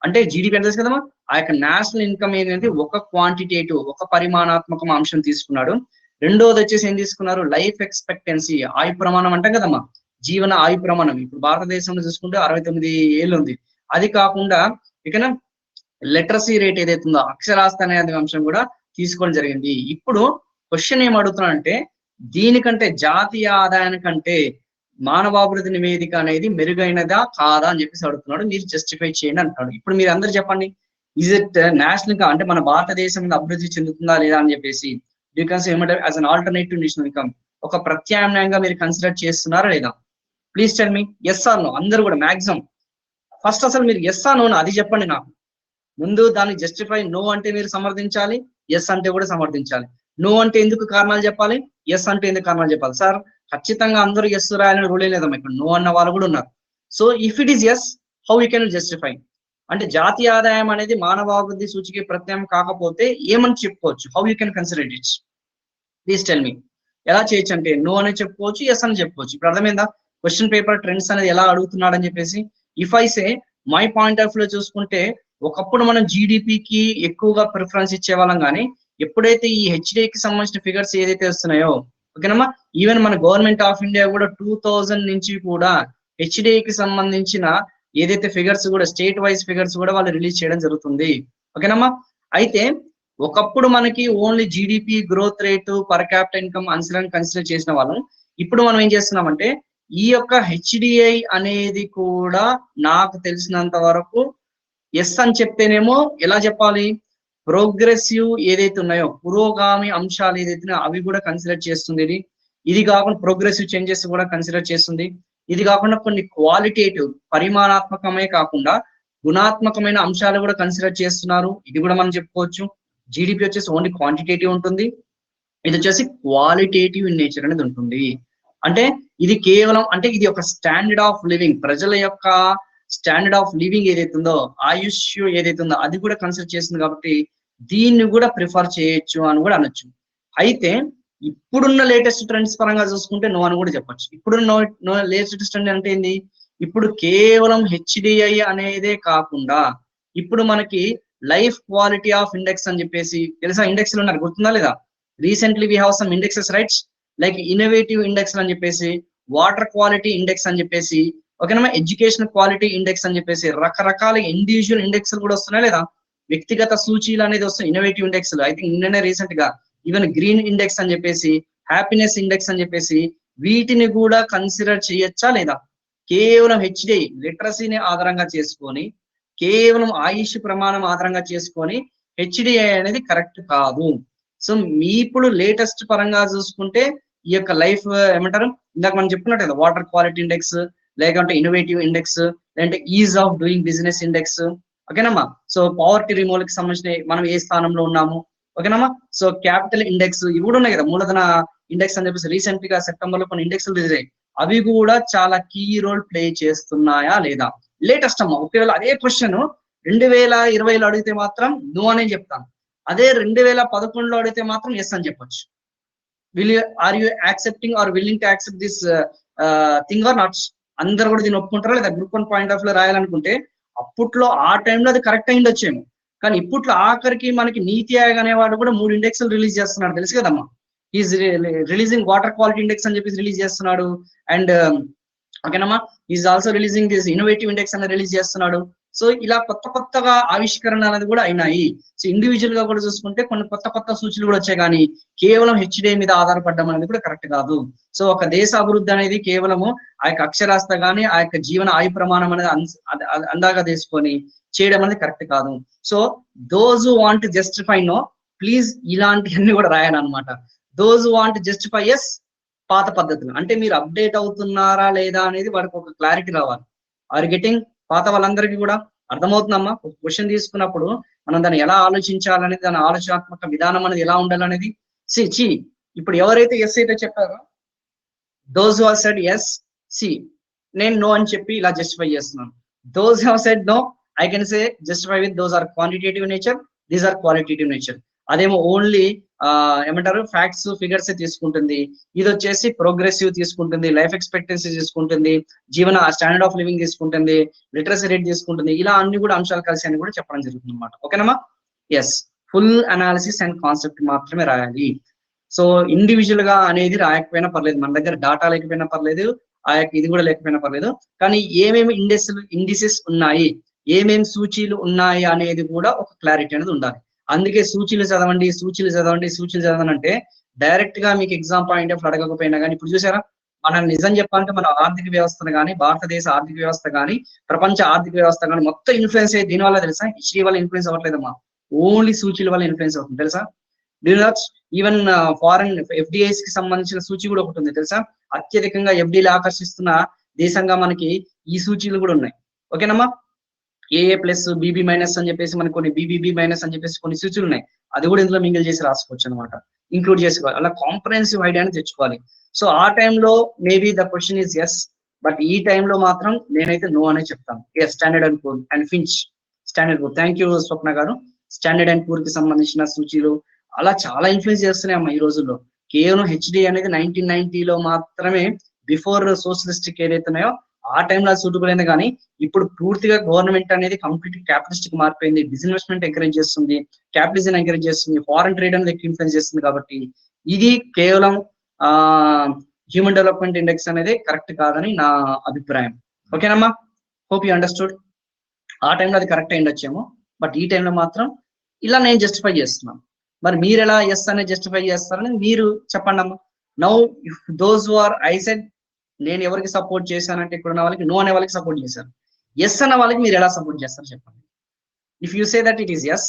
అంటే జీడిపి అంటే కదమ్మా, ఆ యొక్క నేషనల్ ఇన్కమ్ ఏంటంటే ఒక క్వాంటిటేటివ్, ఒక పరిమాణాత్మక అంశం తీసుకున్నాడు. రెండోది వచ్చేసి ఏం తీసుకున్నారు, లైఫ్ ఎక్స్పెక్టెన్సీ, ఆయు ప్రమాణం అంటాం కదమ్మా, జీవన ఆయు ప్రమాణం. ఇప్పుడు భారతదేశంలో చూసుకుంటే 69 ఏళ్ళు ఉంది. అది కాకుండా ఇకన లిటరసీ రేట్ ఏదైతే ఉందో, అక్షరాస్యత అనే అంశం కూడా తీసుకోవడం జరిగింది. ఇప్పుడు క్వశ్చన్ ఏం అడుగుతున్నానంటే, దీనికంటే జాతీయ ఆదాయానికంటే మానవాభివృద్ధి నివేదిక అనేది మెరుగైనదా కాదా అని చెప్పేసి అడుగుతున్నాడు. మీరు జస్టిఫై చేయండి అంటున్నాడు. ఇప్పుడు మీరు అందరు చెప్పండి, ఇజ్ ఇట్ నేషనల్ ఇన్కమ్ అంటే మన భారతదేశంలో అభివృద్ధి చెందుతుందా లేదా అని చెప్పేసి ఏమంటారు, as an alternative national income, ఒక ప్రత్యామ్నాయంగా మీరు కన్సిడర్ చేస్తున్నారా లేదా? Please tell me, yes or no. అందరూ కూడా మాక్సిమం ఫస్ట్ అసలు మీరు ఎస్ ఆర్ నో అది చెప్పండి నాకు. ముందు దాన్ని జస్టిఫై, నో అంటే మీరు సమర్థించాలి, ఎస్ అంటే కూడా సమర్థించాలి. నో అంటే ఎందుకు కారణాలు చెప్పాలి, ఎస్ అంటే ఎందుకు కారణాలు చెప్పాలి. సార్ ఖచ్చితంగా అందరూ ఎస్ రాయాలని రూల్ లేదమ్మా, ఇక్కడ నో అన్న వాళ్ళు కూడా ఉన్నారు. So if it is yes, how you can justify? అంటే జాతీయ ఆదాయం అనేది మానవాభివృద్ధి సూచికి ప్రత్యామ్నాయం కాకపోతే ఏమని చెప్పుకోవచ్చు, how you can consider it? Please tell మీ. ఎలా చేయొచ్చు అంటే నో అని చెప్పుకోవచ్చు, ఎస్ అని చెప్పుకోవచ్చు. ఇప్పుడు అర్థమైందా క్వశ్చన్ పేపర్ ట్రెండ్స్ అనేది ఎలా అడుగుతున్నాడు అని చెప్పేసి? If I say my point of view చూసుకుంటే, ఒకప్పుడు మనం జీడిపికి ఎక్కువగా ప్రిఫరెన్స్ ఇచ్చే వాళ్ళం, కానీ ఎప్పుడైతే ఈ హెచ్డిఐకి సంబంధించిన ఫిగర్స్ ఏదైతే వస్తున్నాయో, ఓకేనమ్మా, ఈవెన్ మన గవర్నమెంట్ ఆఫ్ ఇండియా కూడా 2000 నుంచి కూడా హెచ్డిఐకి సంబంధించిన ఏదైతే ఫిగర్స్ కూడా స్టేట్ వైజ్ ఫిగర్స్ కూడా వాళ్ళు రిలీజ్ చేయడం జరుగుతుంది. ఓకేనమ్మా. అయితే ఒకప్పుడు మనకి only GDP growth rate per capital income answer consider చేసిన వాళ్ళం. ఇప్పుడు మనం ఏం చేస్తున్నామంటే ఈ యొక్క హెచ్డిఐ అనేది కూడా నాకు తెలిసినంత వరకు ఎస్ అని చెప్తేనేమో ఎలా చెప్పాలి, ప్రోగ్రెసివ్ ఏదైతే ఉన్నాయో పురోగామి అంశాలు ఏదైతే అవి కూడా కన్సిడర్ చేస్తుంది. ఇది కాకుండా ప్రోగ్రెసివ్ చేంజెస్ కూడా కన్సిడర్ చేస్తుంది. ఇది కాకుండా కొన్ని క్వాలిటేటివ్ పరిమాణాత్మకమే కాకుండా గుణాత్మకమైన అంశాలు కూడా కన్సిడర్ చేస్తున్నారు. ఇది కూడా మనం చెప్పుకోవచ్చు. జీడిపి వచ్చేసి ఓన్లీ క్వాంటిటేటివ్ ఉంటుంది, ఇది వచ్చేసి క్వాలిటేటివ్ ఇన్ నేచర్ అనేది ఉంటుంది. అంటే ఇది కేవలం అంటే ఇది ఒక స్టాండర్డ్ ఆఫ్ లివింగ్, ప్రజల యొక్క స్టాండర్డ్ ఆఫ్ లివింగ్ ఏదైతే ఉందో, ఆయుష్ ఏదైతే ఉందో అది కూడా కన్సిడర్ చేస్తుంది. కాబట్టి దీన్ని కూడా ప్రిఫర్ చేయొచ్చు అని కూడా అనొచ్చు. అయితే ఇప్పుడున్న లేటెస్ట్ ట్రెండ్స్ పరంగా చూసుకుంటే నో అని కూడా చెప్పొచ్చు. ఇప్పుడున్న లేటెస్ట్ ట్రెండ్ అంటే ఏంది, ఇప్పుడు కేవలం హెచ్డిఐ అనేదే కాకుండా ఇప్పుడు మనకి లైఫ్ క్వాలిటీ ఆఫ్ ఇండెక్స్ అని చెప్పేసి తెలుసా, ఇండెక్స్లు ఉన్నారు, గుర్తుందా లేదా? Recently we have some indexes rights like innovative index అని చెప్పేసి, వాటర్ క్వాలిటీ ఇండెక్స్ అని చెప్పేసి, ఓకేనా, ఎడ్యుకేషన్ క్వాలిటీ ఇండెక్స్ అని చెప్పేసి రకరకాల ఇండివిజువల్ ఇండెక్స్ కూడా వస్తున్నాయి లేదా, వ్యక్తిగత సూచీలు అనేది వస్తున్నాయి ఇన్నోవేటివ్ ఇండెక్స్. ఐ థింక్ నిన్ననే రీసెంట్ గా ఈవెన్ గ్రీన్ ఇండెక్స్ అని చెప్పేసి, హ్యాపీనెస్ ఇండెక్స్ అని చెప్పేసి వీటిని కూడా కన్సిడర్ చేయొచ్చా లేదా? కేవలం హెచ్డిఐ లిటరసీని ఆధారంగా చేసుకొని, కేవలం ఆయుష్ ప్రమాణం ఆధారంగా చేసుకొని హెచ్డిఐ అనేది కరెక్ట్ కాదు. సో మీ ఇప్పుడు లేటెస్ట్ పరంగా చూసుకుంటే ఈ యొక్క లైఫ్ ఏమంటారు, ఇందాక మనం చెప్పుకున్నట్టు కదా, వాటర్ క్వాలిటీ ఇండెక్స్, లేకుంటే ఇన్నోవేటివ్ ఇండెక్స్, లేదంటే is of doing business index, ఓకేనమ్మా. సో పవర్టీ రిమూవల్ కి సంబంధించిన మనం ఏ స్థానంలో ఉన్నాము, ఓకేనమ్మా. సో క్యాపిటల్ ఇండెక్స్ ఇవి కూడా ఉన్నాయి కదా, మూలధన ఇండెక్స్ అని చెప్పేసి రీసెంట్ గా సెప్టెంబర్ లో కొన్ని ఇండెక్స్ రిలీజ్ అయ్యాయి. అవి కూడా చాలా కీ రోల్ ప్లే చేస్తున్నాయా లేదా? లేటెస్ట్ అమ్మా. ఒకవేళ అదే క్వశ్చన్ 2020లో అడిగితే మాత్రం నో అనే చెప్తాను, అదే 2011లో అడిగితే మాత్రం ఎస్ అని చెప్పొచ్చు. Are you accepting or willing to accept this thing or not? అందరు కూడా దీన్ని ఒప్పుకుంటారా లేదా? గ్రూప్ 1 పాయింట్ ఆఫ్ లో రాయాలనుకుంటే అప్పట్లో ఆ టైంలో అది కరెక్ట్ అయింది వచ్చేమో, కానీ ఇప్పట్లో ఆఖరికి మనకి నీతి ఆయోగ్ అనేవాడు కూడా 3 ఇండెక్స్లు రిలీజ్ చేస్తున్నాడు, తెలుసు కదమ్మా. Is releasing water quality index అని చెప్పేసి రిలీజ్ చేస్తున్నాడు. అండ్ ఓకేనమ్మా, is also releasing this innovative index అనేది రిలీజ్ చేస్తున్నాడు. సో ఇలా కొత్త కొత్తగా ఆవిష్కరణ అనేది కూడా అయినాయి. సో ఇండివిజువల్ గా కూడా చూసుకుంటే కొన్ని కొత్త కొత్త సూచనలు కూడా వచ్చాయి, కానీ కేవలం హెచ్డిఐ మీద ఆధారపడడం అనేది కూడా కరెక్ట్ కాదు. సో ఒక దేశ అభివృద్ధి అనేది కేవలము ఆ యొక్క అక్షరాస్యత కానీ ఆ యొక్క జీవన ఆయు ప్రమాణం అనేది అందాగా తీసుకొని చేయడం అనేది కరెక్ట్ కాదు. So those who want justify no, please ఇలాంటివన్నీ కూడా రాయాలన్నమాట. Those who want justify yes, పాత పద్ధతులు అంటే మీరు అప్డేట్ అవుతున్నారా లేదా అనేది వాడికి ఒక క్లారిటీ రావాలి. Are getting? పాత వాళ్ళందరికీ కూడా అర్థమవుతుందమ్మా. ఒక క్వశ్చన్ తీసుకున్నప్పుడు మనం దాన్ని ఎలా ఆలోచించాలనేది, దాని ఆలోచనాత్మక విధానం అనేది ఎలా ఉండాలనేది. సి ఇప్పుడు ఎవరైతే ఎస్ అయితే చెప్పారో, those who have said yes, see నేను నో అని చెప్పి ఇలా జస్టిఫై చేస్తున్నాను. Those who have said no, I can say justify with those are quantitative nature, these are qualitative nature. అదేమో ఓన్లీ ఏమంటారు ఫ్యాక్ట్స్ ఫిగర్స్ తీసుకుంటుంది, ఇది వచ్చేసి ప్రోగ్రెసివ్ తీసుకుంటుంది, లైఫ్ ఎక్స్పెక్టెన్సీ తీసుకుంటుంది, జీవన స్టాండర్డ్ ఆఫ్ లివింగ్ తీసుకుంటుంది, లిటరసీ రేట్ తీసుకుంటుంది. ఇలా అన్ని కూడా అంశాలు కలిసి అని కూడా చెప్పడం జరుగుతుంది అనమాట. ఓకేనమ్మా. Yes, full analysis and concept మాత్రమే రాయాలి. సో ఇండివిజువల్ గా అనేది రాయకపోయినా పర్లేదు, మన దగ్గర డాటా లేకపోయినా పర్లేదు, ఆ యొక్క ఇది కూడా లేకపోయినా పర్లేదు, కానీ ఏమేమి ఇండిసెస్ ఉన్నాయి, ఏమేమి సూచీలు ఉన్నాయి అనేది కూడా ఒక క్లారిటీ అనేది ఉండాలి. అందుకే సూచీలు చదవండి, సూచీలు చదవండి, సూచీలు చదవండి అంటే డైరెక్ట్ గా మీకు ఎగ్జామ్ పాయింట్ ఆఫ్ అడగకపోయినా కానీ, ఇప్పుడు చూసారా, మనం నిజం చెప్పాలంటే మన ఆర్థిక వ్యవస్థను కానీ, భారతదేశ ఆర్థిక వ్యవస్థ కానీ, ప్రపంచ ఆర్థిక వ్యవస్థ కానీ మొత్తం ఇన్ఫ్లుయెన్స్ అయ్యి దీని వల్ల తెలుసా, హిస్టరీ వల్ల ఇన్ఫ్లుయెన్స్ అవ్వట్లేదమ్మా, ఓన్లీ సూచీల వల్ల ఇన్ఫ్లుయెన్స్ అవుతుంది తెలుసా. ఈవెన్ ఫారెన్ ఎఫ్డిఐస్ కి సంబంధించిన సూచి కూడా ఒకటి ఉంది తెలుసా. అత్యధికంగా ఎఫ్డీలు ఆకర్షిస్తున్న దేశంగా మనకి ఈ సూచీలు కూడా ఉన్నాయి. ఓకేనమ్మా. ఏఏ ప్లస్ బీబీ మైనస్ అని చెప్పేసి మనకి కొన్ని బీబీబీ మైనస్ అని చెప్పేసి కొన్ని సూచనలు ఉన్నాయి, అది కూడా ఇందులో మింగిల్ చేసి రాసుకోవచ్చు అనమాట, ఇంక్లూడ్ చేసుకోవాలి. అలా కాంప్రహెన్సివ్ ఐడియాని తెచ్చుకోవాలి. సో ఆ టైంలో maybe the question is yes, but ఈ టైంలో మాత్రం నేనైతే నో అనే చెప్తాను. Standard and poor and Fitch standard poor. Thank you Swapna గారు. స్టాండర్డ్ అండ్ పూర్ కి సంబంధించిన సూచీలు అలా చాలా ఇన్ఫ్లుయెన్స్ చేస్తున్నాయి అమ్మా ఈ రోజుల్లో. కేవలం హెచ్డి అనేది 1990లో మాత్రమే, బిఫోర్ సోషలిస్టిక్ ఏదైతే ఉన్నాయో ఆ టైంలో అది సూటబుల్ అయింది. కానీ ఇప్పుడు పూర్తిగా గవర్నమెంట్ అనేది కంప్లీట్ క్యాపిటలిస్టిక్ మారిపోయింది. డిస్ఇన్వెస్ట్మెంట్ ఎంకరేజ్ చేస్తుంది, క్యాపిటలిజం ఎంకరేజ్ చేస్తుంది, ఫారెన్ ట్రేడ్ అనేది ఎక్కువ ఇన్ఫ్లుయెన్స్ చేస్తుంది. కాబట్టి ఇది కేవలం హ్యూమన్ డెవలప్మెంట్ ఇండెక్స్ అనేది కరెక్ట్ కాదని నా అభిప్రాయం. ఓకేనమ్మా, హోప్ యూ అండర్స్టూడ్. ఆ టైంలో అది కరెక్ట్ అయ్యిండొచ్చేమో, బట్ ఈ టైంలో మాత్రం ఇలా నేను జస్టిఫై చేస్తున్నాను. మరి మీరు ఎలా ఎస్ అనేది జస్టిఫై చేస్తారని మీరు చెప్పండి అమ్మా. Now if those who are I said నేను ఎవరికి సపోర్ట్ చేశానంటే ఇక్కడ ఉన్న వాళ్ళకి నో అనే వాళ్ళకి సపోర్ట్ చేశాను, ఎస్ అన్న వాళ్ళకి మీరు ఎలా సపోర్ట్ చేస్తారు చెప్పండి. If you say that it is yes,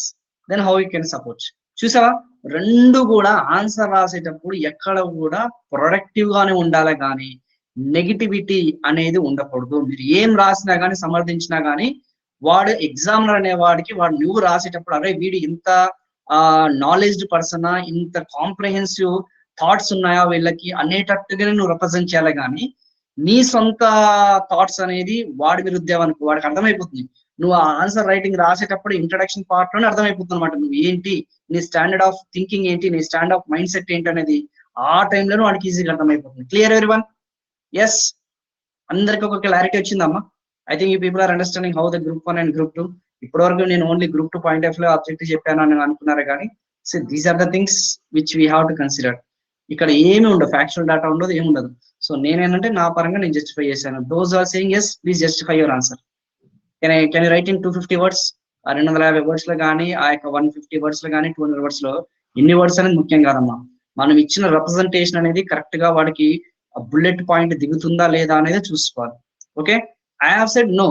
then how you can support. చూసావా, రెండు కూడా ఆన్సర్ రాసేటప్పుడు ఎక్కడ కూడా ప్రొడక్టివ్ గానే ఉండాలి, కానీ నెగిటివిటీ అనేది ఉండకూడదు. మీరు ఏం రాసినా కానీ సమర్థించినా కానీ వాడు ఎగ్జామినర్ అనే వాడికి వాడు నువ్వు రాసేటప్పుడు అరే వీడు ఇంత నాలెడ్జ్డ్ పర్సనా, ఇంత కాంప్రహెన్సివ్ థాట్స్ ఉన్నాయా వీళ్ళకి అనేటట్టుగానే నువ్వు రిప్రజెంట్ చేయాలి. కానీ నీ సొంత థాట్స్ అనేది వాడి విరుద్ధం అనుకో, వాడికి అర్థమైపోతుంది. నువ్వు ఆ ఆన్సర్ రైటింగ్ రాసేటప్పుడు ఇంట్రడక్షన్ పార్ట్ లోనే అర్థమైపోతుంది అనమాట. నువ్వు ఏంటి, నీ స్టాండర్డ్ ఆఫ్ థింకింగ్ ఏంటి, నీ స్టాండ్ ఆఫ్ మైండ్ సెట్ ఏంటి అనేది ఆ టైంలోనే వాడికి ఈజీగా అర్థమైపోతుంది. Clear everyone? ఎస్, అందరికి ఒక క్లారిటీ వచ్చిందమ్మా. I think you people are understanding how the group 1 and group 2. ఇప్పటివరకు నేను ఓన్లీ గ్రూప్ 2 పాయింట్ ఆఫ్ లో ఆబ్జెక్టివ్ చెప్పాను అని అనుకున్నారు, కానీ so these are the things which we have to consider. ఇక్కడ ఏమి ఉండదు, ఫ్యాక్చువల్ డేటా ఉండదు, ఏమి ఉండదు. సో నేనేంటంటే నా పరంగా నేను జస్టిఫై చేశాను. Those are saying yes, please justify your answer. Can you write in 250 words, 250 words లో కానీ, ఆ యొక్క 150 వర్డ్స్ లో కానీ, 200 వర్డ్స్ లో ఎన్ని వర్డ్స్ అనేది ముఖ్యం కాదమ్మా. మనం ఇచ్చిన రిప్రజెంటేషన్ అనేది కరెక్ట్ గా వాడికి బుల్లెట్ పాయింట్ దిగుతుందా లేదా అనేది చూసుకోవాలి. Okay, I have said no,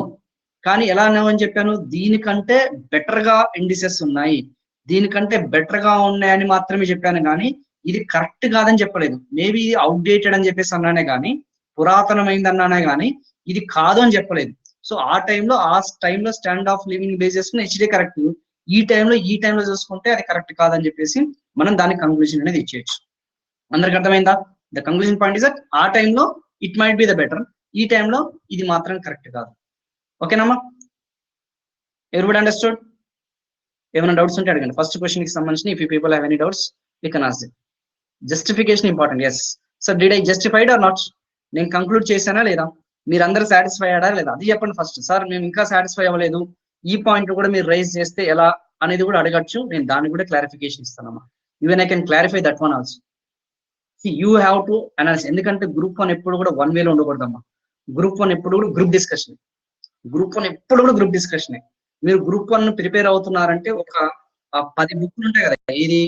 కానీ ఎలా నో అని చెప్పాను, దీనికంటే బెటర్ గా ఇండిసెస్ ఉన్నాయి, దీనికంటే బెటర్ గా ఉన్నాయని మాత్రమే చెప్పాను, కానీ ఇది కరెక్ట్ కాదని చెప్పలేదు. మేబీ ఇది అవుట్డేటెడ్ అని చెప్పేసి అన్నానే కానీ, పురాతనమైంది అన్నానే కానీ ఇది కాదు అని చెప్పలేదు. సో ఆ టైంలో stand of living basis HD correct, ఈ టైంలో చూసుకుంటే అది కరెక్ట్ కాదని చెప్పేసి మనం దాని కంక్లూజన్ అనేది ఇచ్చేయచ్చు. అందరికి అర్థమైందా? The conclusion point is that ఆ టైంలో it might be the better, ఈ టైంలో ఇది మాత్రం కరెక్ట్ కాదు. ఓకేనమ్మా, ఎవరిబడి అండర్స్టూడ్? ఏమైనా డౌట్స్ ఉంటే అడగండి. ఫస్ట్ క్వశ్చన్ కి సంబంధించి if you people have any doubts you can ask. Justification important. Yes sir, did I justified or not? నేను కంక్లూడ్ చేశానా లేదా, మీరందరూ సాటిస్ఫై అయ్యారా లేదా, అది చెప్పండి ఫస్ట్. సార్ మేము ఇంకా సాటిస్ఫై అవ్వలేదు, ఈ పాయింట్ కూడా మీరు రైజ్ చేస్తే ఎలా అనేది కూడా అడగచ్చు, నేను దానికి కూడా క్లారిఫికేషన్ ఇస్తానమ్మా. Even I can clarify that one also. You have to analysis. ఎందుకంటే గ్రూప్ 1 ఎప్పుడు కూడా 1 వేలో ఉండకూడదమ్మా. గ్రూప్ 1 ఎప్పుడు కూడా గ్రూప్ డిస్కషన్. మీరు గ్రూప్ 1 ప్రిపేర్ అవుతున్నారంటే ఒక 10 బుక్లు ఉంటాయి కదా, ఇది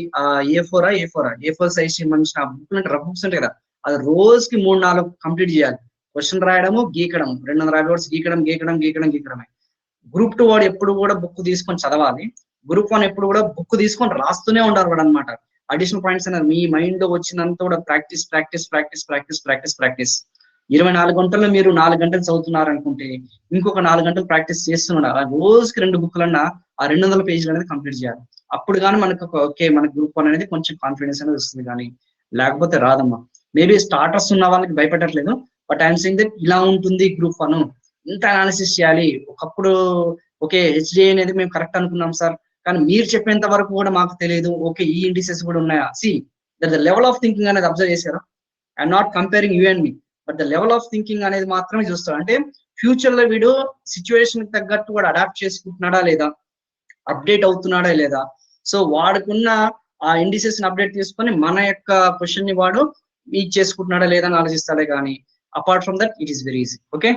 A4 సైజ్ సంబంధించిన బుక్లు ఉంటాయి, రఫ్ బుక్స్ ఉంటాయి కదా, అది రోజుకి 3-4 కంప్లీట్ చేయాలి. క్వశ్చన్ రాయడము, గీకడం, 250 వర్డ్స్ గీకడమే. గ్రూప్ 2 వాడు ఎప్పుడు కూడా బుక్ తీసుకొని చదవాలి. గ్రూప్ 1 ఎప్పుడు కూడా బుక్ తీసుకొని రాస్తూనే ఉండాలి వాడు అనమాట. అడిషనల్ పాయింట్స్ అనేది మీ మైండ్ లో వచ్చినంత కూడా ప్రాక్టీస్. 24 గంటల్లో మీరు 4 గంటలు చదువుతున్నారు అనుకుంటే ఇంకొక 4 గంటలు ప్రాక్టీస్ చేస్తున్నారు. రోజుకి 2 బుక్లన్నా ఆ 200 పేజీలు అనేది కంప్లీట్ చేయాలి. అప్పుడు కానీ మనకు ఓకే, మన గ్రూప్ 1 అనేది కొంచెం కాన్ఫిడెన్స్ అనేది వస్తుంది, కానీ లేకపోతే రాదమ్మా. మేబీ స్టార్టర్స్ ఉన్న వాళ్ళకి భయపెట్టట్లేదు, బట్ ఐఎమ్ సెయింగ్ దట్ ఇలా ఉంటుంది గ్రూప్ 1, ఇంత అనాలిసిస్ చేయాలి. ఒకప్పుడు ఓకే హెచ్డిఏ అనేది మేము కరెక్ట్ అనుకున్నాం సార్, కానీ మీరు చెప్పేంత వరకు కూడా మాకు తెలియదు, ఓకే ఈ ఇండిసెస్ కూడా ఉన్నాయా. See that the level of thinking అనేది అబ్జర్వ్ చేశారా? I'm not comparing you and me, but the level of thinking అనేది మాత్రమే చూస్తాడు. అంటే ఫ్యూచర్ లో వీడు సిచ్యువేషన్ తగ్గట్టు కూడా అడాప్ట్ చేసుకుంటున్నాడా లేదా, అప్డేట్ అవుతున్నాడా లేదా, సో వాడుకున్న ఆ ఇండిసెస్ ని అప్డేట్ చేసుకొని మన యొక్క క్వశ్చన్ ని వాడు మీట్ చేసుకుంటున్నాడా లేదా అని ఆలోచిస్తాడే, కానీ apart from that it is very easy. Okay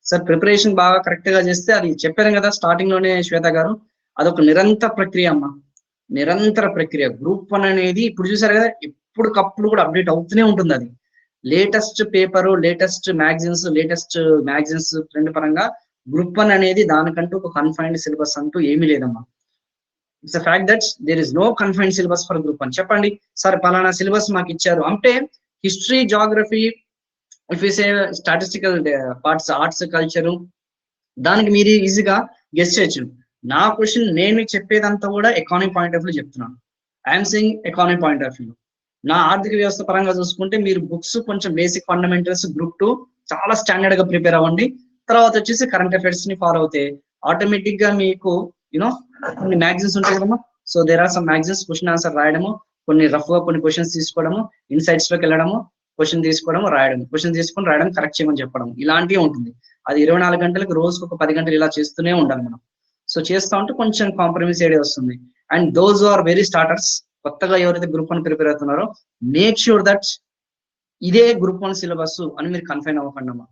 sir, preparation బాగా కరెక్ట్ గా చేస్తే, అది చెప్పాను కదా స్టార్టింగ్ లోనే శ్వేత గారు, అదొక నిరంతర ప్రక్రియ అమ్మా, నిరంతర ప్రక్రియ. గ్రూప్ 1 అనేది ఇప్పుడు చూసారు కదా, ఎప్పటికప్పుడు కూడా అప్డేట్ అవుతూనే ఉంటుంది. అది latest paper, latest magazines trend పరంగా గ్రూప్ 1 అనేది దానికంటూ ఒక కన్ఫైన్డ్ సిలబస్ అంటూ ఏమీ లేదమ్మా. It's a fact that there is no confined syllabus for group 1. చెప్పండి సార్ పలానా సిలబస్ మాకు ఇచ్చారు అంటే, history, geography, if you say statistical parts, arts, culture, దానికి మీరు ఈజీగా గెస్ చేయొచ్చు. నా క్వశ్చన్ నేను మీకు చెప్పేదంతా కూడా ఎకానమీ పాయింట్ ఆఫ్ వ్యూ చెప్తున్నాను. I'm saying economy point of view. నా ఆర్థిక వ్యవస్థ పరంగా చూసుకుంటే మీరు బుక్స్ కొంచెం బేసిక్ ఫండమెంటల్స్ గ్రూప్ 2 చాలా స్టాండర్డ్ గా ప్రిపేర్ అవ్వండి. తర్వాత వచ్చేసి కరెంట్ అఫైర్స్ ని ఫాలో అవుతే ఆటోమేటిక్ గా మీకు యూనో కొన్ని మ్యాగజైన్స్ ఉంటాయి కదమ్మా. So there are some magazines, question answer రాయడము, కొన్ని రఫ్ గా కొన్ని క్వశ్చన్స్ తీసుకోవడము, ఇన్సైట్స్ లోకి వెళ్ళడము, క్వశ్చన్ తీసుకోవడం రాయడం, క్వశ్చన్ తీసుకొని రాయడం, కరెక్ట్ చేయమని చెప్పడం, ఇలాంటివి ఉంటుంది. అది 24 గంటలకు రోజుకు ఒక 10 గంటలు ఇలా చేస్తూనే ఉండాలి మనం. సో చేస్తా ఉంటే కొంచెం కాంప్రమైజ్ ఐడియా వస్తుంది. And those are very starters, కొత్తగా ఎవరైతే గ్రూప్ 1 ప్రిపేర్ అవుతున్నారో మేక్ షూర్ దట్ ఇదే గ్రూప్ 1 సిలబస్ అని మీరు కన్ఫైన్ అవ్వకండి అమ్మా.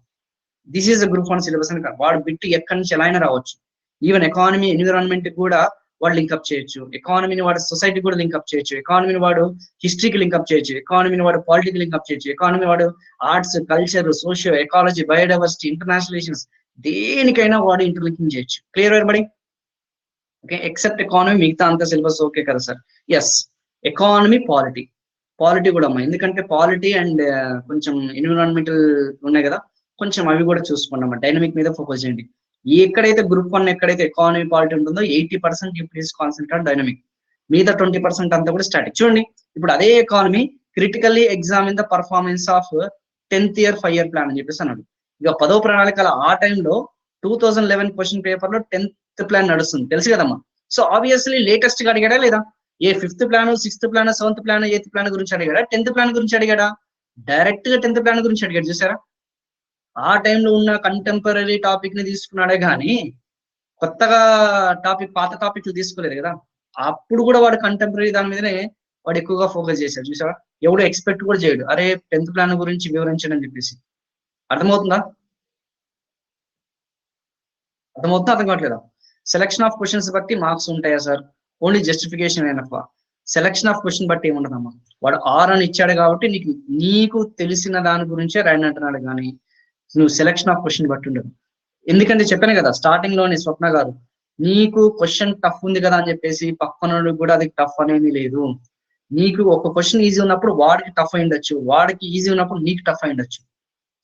దిస్ ఈస్ గ్రూప్ 1 సిలబస్ అని వాడు బిట్ ఎక్కడి నుంచి ఎలా అయినా రావచ్చు. ఈవెన్ ఎకానమీ ఎన్విరాన్మెంట్ కూడా వాడు లింక్అప్ చేయొచ్చు, ఎకానమీని వాడు సొసైటీ కూడా లింక్అప్ చేయొచ్చు, ఎకానమీని వాడు హిస్టరీకి లింక్అప్ చేయొచ్చు, ఎకానమీని వాడు పాలిటిక్స్ లింక్అప్ చేయొచ్చు, ఎకానమీ వాడు arts, culture, socio ecology, biodiversity, international relations, దేనికైనా వాడు ఇంటర్లింకింగ్ చేయొచ్చు. Clear everybody? Okay, except economy, మిగతా అంత సిలబస్ ఓకే కదా సార్? ఎస్, ఎకానమీ, పాలిటీ కూడా అమ్మా, ఎందుకంటే పాలిటీ అండ్ కొంచెం ఎన్విరాన్మెంటల్ ఉన్నాయి కదా, కొంచెం అవి కూడా చూసుకున్నామా. డైనమిక్ మీద ఫోకస్ చేయండి. ఎక్కడైతే గ్రూప్ 1 ఎక్కడైతే ఎకానమీ పాలిటీ ఉంటుందో 80% యూ ప్లీజ్ కాన్సన్ట్రేట్ డైనమిక్, మిగతా 20% అంతా కూడా స్టాటిక్. చూడండి ఇప్పుడు అదే economy critically exam in the performance of 10th year 5-year plan అని చెప్పేసి అన్నాడు. ఇక 10వ ప్రణాళికల ఆ టైంలో 2011 క్వశ్చన్ పేపర్ లో 10th ప్లాన్ నడుస్తుంది, తెలుసు కదమ్మా. సో ఆబ్వియస్లీ లేటెస్ట్ గా అడిగాడా లేదా? ఏ 5th plan, 6th plan, 7th plan, 8th plan గురించి అడిగాడా? 10th ప్లాన్ గురించి అడిగాడా? డైరెక్ట్ గా 10th ప్లాన్ గురించి అడిగాడు. చూసారా, ఆ టైంలో ఉన్న కంటెంపరీ టాపిక్ ని తీసుకున్నాడే కానీ కొత్తగా టాపిక్, పాత టాపిక్లు తీసుకోలేదు కదా. అప్పుడు కూడా వాడు కంటెంపరీ దాని మీదనే వాడు ఎక్కువగా ఫోకస్ చేశాడు. చూసారా, ఎవడు ఎక్స్పెక్ట్ కూడా చేయడు అరే 10th ప్లాన్ గురించి వివరించండి అని చెప్పేసి. అర్థమవుతుందా? అర్థం కావట్లేదా? సెలక్షన్ ఆఫ్ క్వశ్చన్స్ బట్టి మార్క్స్ ఉంటాయా సార్? ఓన్లీ జస్టిఫికేషన్ అయినప్ప సెలక్షన్ ఆఫ్ క్వశ్చన్ బట్టి ఏముండదమ్మా. వాడు 6 అని ఇచ్చాడు కాబట్టి నీకు తెలిసిన దాని గురించే రాయండి అంటున్నాడు కానీ నువ్వు సెలక్షన్ ఆఫ్ క్వశ్చన్ బట్టి ఉండదు. ఎందుకంటే చెప్పాను కదా స్టార్టింగ్ లోని స్వప్న గారు, నీకు క్వశ్చన్ టఫ్ ఉంది కదా అని చెప్పేసి పక్కన కూడా అది టఫ్ అనేది లేదు. నీకు ఒక క్వశ్చన్ ఈజీ ఉన్నప్పుడు వాడికి టఫ్ అయి ఉండొచ్చు, వాడికి ఈజీ ఉన్నప్పుడు నీకు టఫ్ అయి ఉండొచ్చు.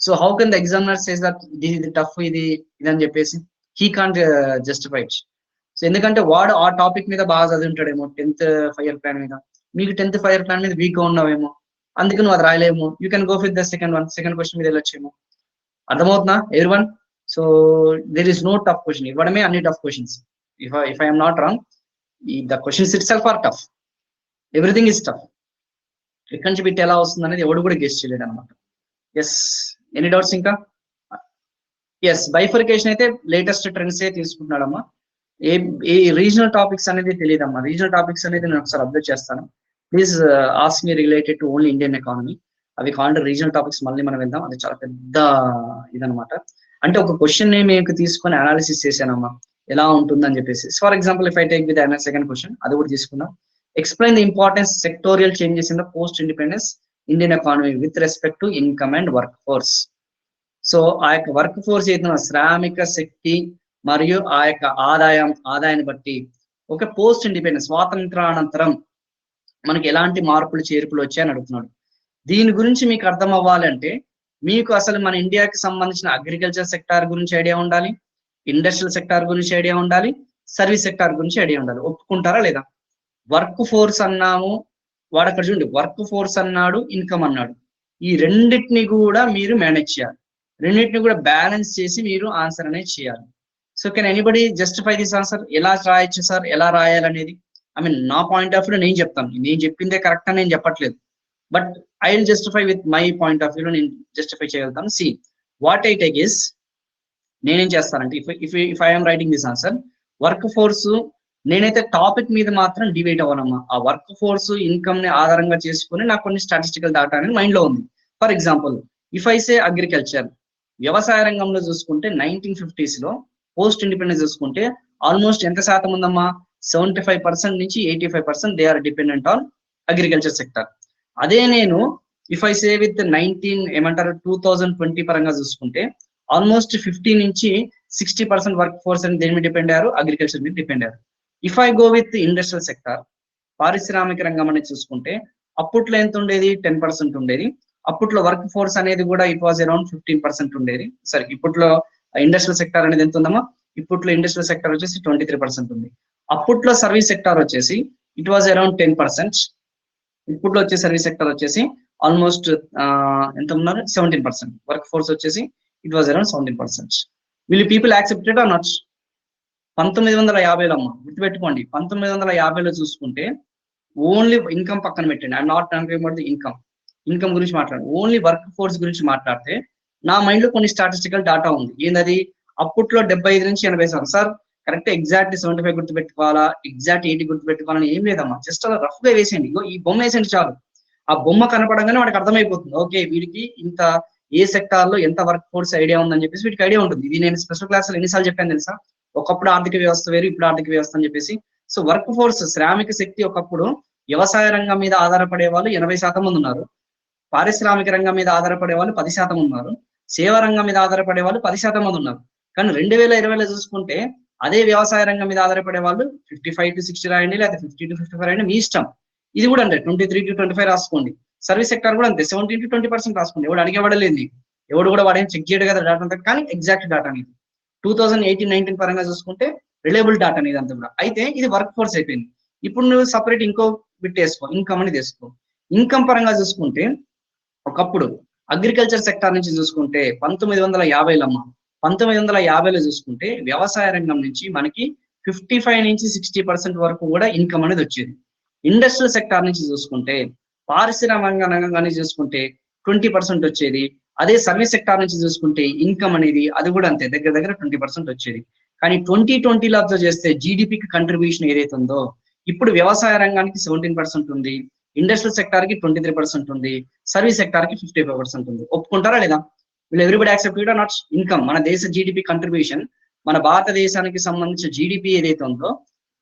So how can the examiner says that ఇది టఫ్, ఇది అని చెప్పేసి he can't justify it. So ఎందుకంటే వాడు ఆ టాపిక్ మీద బాగా చదివి ఉంటాడేమో 10th 5-year ప్లాన్ మీద, మీకు 10th 5-year ప్లాన్ మీద వీక్ గా ఉన్నావేమో, అందుకే నువ్వు అది రాయలేము. You can go with the second question మీద వెళ్ళొచ్చేమో. అర్థమవుతుందా everyone? So there is no tough question, ఇవ్వడమే అన్ని tough questions. If I'm not wrong, the questions itself are tough, everything is tough. ఎక్కడి నుంచి బిట్ ఎలా వస్తుంది అనేది ఎవడు కూడా గెస్ చేయలేడు అనమాట. ఎస్, ఎనీ డౌట్స్ ఇంకా? ఎస్, బైఫర్కేషన్ అయితే లేటెస్ట్ ట్రెండ్స్ ఏ తీసుకుంటున్నాడమ్మా. ఏ రీజనల్ టాపిక్స్ అనేది తెలియదమ్మా. రీజనల్ టాపిక్స్ అనేది నేను ఒకసారి అప్డేట్ చేస్తాను. Please ask me related to only Indian economy. అవి కావాలంటే రీజనల్ టాపిక్స్ మళ్ళీ మనం వెళ్దాం, అది చాలా పెద్ద ఇదనమాట. అంటే ఒక క్వశ్చన్ ని మేము తీసుకొని అనాలిసిస్ చేశానమ్మా ఎలా ఉంటుందని చెప్పేసి. For example if I take with second question, అది కూడా తీసుకుందాం. Explain the importance sectorial changes in the post independence Indian economy with respect to income and work force. So ఆ యొక్క వర్క్ ఫోర్స్ ఏదైనా శ్రామిక శక్తి మరియు ఆ యొక్క ఆదాయాన్ని బట్టి ఒక పోస్ట్ ఇండిపెండెన్స్ స్వాతంత్రానంతరం మనకి ఎలాంటి మార్పులు చేర్పులు వచ్చాయని అడుగుతున్నాడు. దీని గురించి మీకు అర్థం అవ్వాలంటే మీకు అసలు మన ఇండియాకి సంబంధించిన అగ్రికల్చర్ సెక్టార్ గురించి ఐడియా ఉండాలి, ఇండస్ట్రియల్ సెక్టార్ గురించి ఐడియా ఉండాలి, సర్వీస్ సెక్టార్ గురించి ఐడియా ఉండాలి. ఒప్పుకుంటారా లేదా? వర్క్ ఫోర్స్ అన్నాము, వాడు అక్కడ చూడండి వర్క్ ఫోర్స్ అన్నాడు, ఇన్కమ్ అన్నాడు. ఈ రెండింటిని కూడా మీరు మేనేజ్ చేయాలి, రెండింటిని కూడా బ్యాలెన్స్ చేసి మీరు ఆన్సర్ అనేది చేయాలి. So can anybody justify this answer? ఎలా రాయొచ్చు సార్, ఎలా రాయాలనేది ఐ మీన్ నా పాయింట్ ఆఫ్ వ్యూ నేను చెప్తాను. నేను చెప్పిందే కరెక్ట్ అని నేను చెప్పట్లేదు, but I will justify with my point of వ్యూలో నేను జస్టిఫై చేయగలుగుతాను. See what I take is, నేనేం చేస్తానంటే if I'm writing this answer, work force నేనైతే టాపిక్ మీద మాత్రం డివైడ్ అవ్వనమ్మా. ఆ వర్క్ ఫోర్స్ ఇన్కమ్ ని ఆధారంగా చేసుకుని నాకు కొన్ని స్టాటిస్టికల్ డాటా అనేది మైండ్ లో ఉంది. For example if I say agriculture, వ్యవసాయ రంగంలో చూసుకుంటే 1950s లో పోస్ట్ ఇండిపెండెన్స్ చూసుకుంటే ఆల్మోస్ట్ ఎంత శాతం ఉందమ్మా? 75% నుంచి 85% they are dependent on agriculture sector. అదే నేను ఇఫ్ ఐ సే విత్ 2020 పరంగా చూసుకుంటే ఆల్మోస్ట్ 50 నుంచి 60% వర్క్ ఫోర్స్ అని దేని మీద డిపెండ్ అయ్యారు? అగ్రికల్చర్ మీద డిపెండ్ అయ్యారు. If I go with industrial sector, పారిశ్రామిక రంగం అనేది చూసుకుంటే అప్పట్లో ఎంత ఉండేది? 10% ఉండేది. అప్పట్లో వర్క్ ఫోర్స్ అనేది కూడా ఇట్ వాజ్ అరౌండ్ 15% ఉండేది. సరే, ఇప్పట్లో ఇండస్ట్రియల్ సెక్టర్ అనేది ఎంత ఉందమ్మా? ఇప్పట్లో ఇండస్ట్రియల్ సెక్టర్ వచ్చేసి 23% ఉంది. అప్పట్లో సర్వీస్ సెక్టర్ వచ్చేసి ఇట్ వాజ్ అరౌండ్ 10%. ఇప్పట్లో వచ్చే సర్వీస్ సెక్టర్ వచ్చేసి ఆల్మోస్ట్ ఎంత ఉన్నారు? 17%. వర్క్ ఫోర్స్ వచ్చేసి it was around 17%. Will people accepted or not? 1950లో అమ్మ గుర్తుపెట్టుకోండి, 1950లో చూసుకుంటే ఓన్లీ ఇన్కమ్ పక్కన పెట్టండి, I'm not talking about the income. Income గురించి మాట్లాడు, ఓన్లీ వర్క్ ఫోర్స్ గురించి మాట్లాడితే నా మైండ్ లో కొన్ని స్టాటిస్టికల్ డాటా ఉంది. ఏంటది? అప్పట్లో 75 నుంచి 80%. సార్ కరెక్ట్ ఎగ్జాక్ట్ 75 గుర్తుపెట్టుకోవాలా, ఎగ్జాక్ట్ 80 గుర్తుపెట్టుకోవాలని ఏం లేదమ్మా. జస్ట్ అలా రఫ్ గా వేసేయండి. ఇగో ఈ బొమ్మ వేసేయండి చాలు. ఆ బొమ్మ కనపడంగానే వాడికి అర్థమైపోతుంది, ఓకే వీడికి ఇంత ఏ సెక్టార్ లో ఎంత వర్క్ ఫోర్స్ ఐడియా ఉందని చెప్పేసి వీటికి ఐడియా ఉంటుంది. ఇది నేను స్పెషల్ క్లాస్ లో ఎన్నిసార్లు చెప్పాను తెలుసా? ఒకప్పుడు ఆర్థిక వ్యవస్థ వేరు, ఇప్పుడు ఆర్థిక వ్యవస్థ అని చెప్పేసి. సో వర్క్ ఫోర్స్, శ్రామిక శక్తి ఒకప్పుడు వ్యవసాయ రంగం మీద ఆధారపడే వాళ్ళు 80% మంది ఉన్నారు. పారిశ్రామిక రంగం మీద ఆధారపడే వాళ్ళు 10% ఉన్నారు. సేవా రంగం మీద ఆధారపడే వాళ్ళు 10% మంది ఉన్నారు. కానీ 2020లో చూసుకుంటే అదే వ్యవసాయ రంగం మీద ఆధారపడే వాళ్ళు 55 to 60 రాయండి, లేదా 50 to 55 రాయండి, మీ ఇష్టం. ఇది కూడా అంటే 23 to 25 రాసుకోండి. సర్వీస్ సెక్టర్ కూడా అంతే 17 to 20% రాసుకోండి. ఎవడు అడిగేవాడలేదు, ఎవడు కూడా వాడేం చెక్ చేయడు కదా డాటా అంతా. కానీ ఎగ్జాక్ట్ డాటా అనేది 2018-19 పరంగా చూసుకుంటే రిలయబుల్ డాటా అనేది అంతా కూడా. అయితే ఇది వర్క్ ఫోర్స్ అయిపోయింది. ఇప్పుడు నువ్వు సపరేట్ ఇంకో బిట్ వేసుకో, ఇన్కమ్ అని తీసుకో. ఇన్కమ్ పరంగా చూసుకుంటే ఒకప్పుడు అగ్రికల్చర్ సెక్టార్ నుంచి చూసుకుంటే 1950 1950లో చూసుకుంటే వ్యవసాయ రంగం నుంచి మనకి 55 నుంచి 60% వరకు కూడా ఇన్కమ్ అనేది వచ్చేది. ఇండస్ట్రియల్ సెక్టార్ నుంచి చూసుకుంటే, పారిశ్రామిక రంగాన్ని చూసుకుంటే 20% వచ్చేది. అదే సర్వీస్ సెక్టార్ నుంచి చూసుకుంటే ఇన్కమ్ అనేది అది కూడా అంతే, దగ్గర దగ్గర 20% వచ్చేది. కానీ 2020లో అబ్జర్వ్ చేస్తే జీడిపికి కంట్రిబ్యూషన్ ఏదైతే ఉందో, ఇప్పుడు వ్యవసాయ రంగానికి 17% ఉంది, ఇండస్ట్రియల్ సెక్టార్ కి 23% ఉంది, సర్వీస్ సెక్టార్ కి 55% ఉంది. ఒప్పుకుంటారా లేదా? Will everybody accept it or not? Income, మన దేశ జీడిపి కంట్రిబ్యూషన్, మన భారతదేశానికి సంబంధించిన జీడిపి ఏదైతే ఉందో,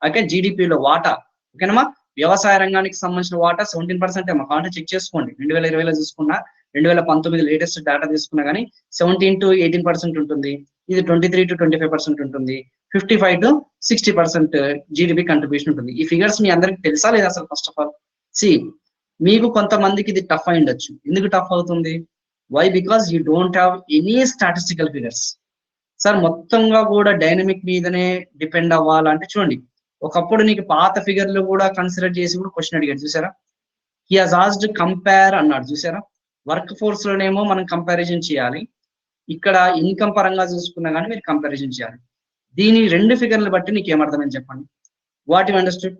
ఓకే, జీడిపిలో వాటా, ఓకేనమ్మా, వ్యవసాయ రంగానికి సంబంధించిన వాటా 17% ఏమో. కాబట్టి చెక్ చేసుకోండి, 2020లో చూసుకున్నా, 2019 లేటెస్ట్ డేటా తీసుకున్నా కానీ 17 to 18% ఉంటుంది. ఇది 23 to 25% ఉంటుంది. 55 to 60% జీడిపి కంట్రిబ్యూషన్ ఉంటుంది. ఈ ఫిగర్స్ మీ అందరికి తెలుసా లేదా అసలు? ఫస్ట్ ఆఫ్ ఆల్ సి, మీకు కొంతమందికి ఇది టఫ్ అయి ఉండొచ్చు. ఎందుకు టఫ్ అవుతుంది? Why? Because you don't have any statistical figures. Sir మొత్తంగా కూడా డైనమిక్ మీదనే డిపెండ్ అవ్వాలంటే చూడండి, ఒకప్పుడు నీకు పాత ఫిగర్లు కూడా కన్సిడర్ చేసి కూడా క్వశ్చన్ అడిగాడు చూసారా? హీ హాజ్ ఆస్క్డ్ కంపేర్ అన్నాడు చూసారా? వర్క్ ఫోర్స్ లోనేమో మనం కంపారిజన్ చేయాలి, ఇక్కడ ఇన్కమ్ పరంగా చూసుకున్నా కానీ మీరు కంపారిజన్ చేయాలి. దీని రెండు ఫిగర్లు బట్టి నీకు ఏమర్థమని చెప్పండి. What you understood?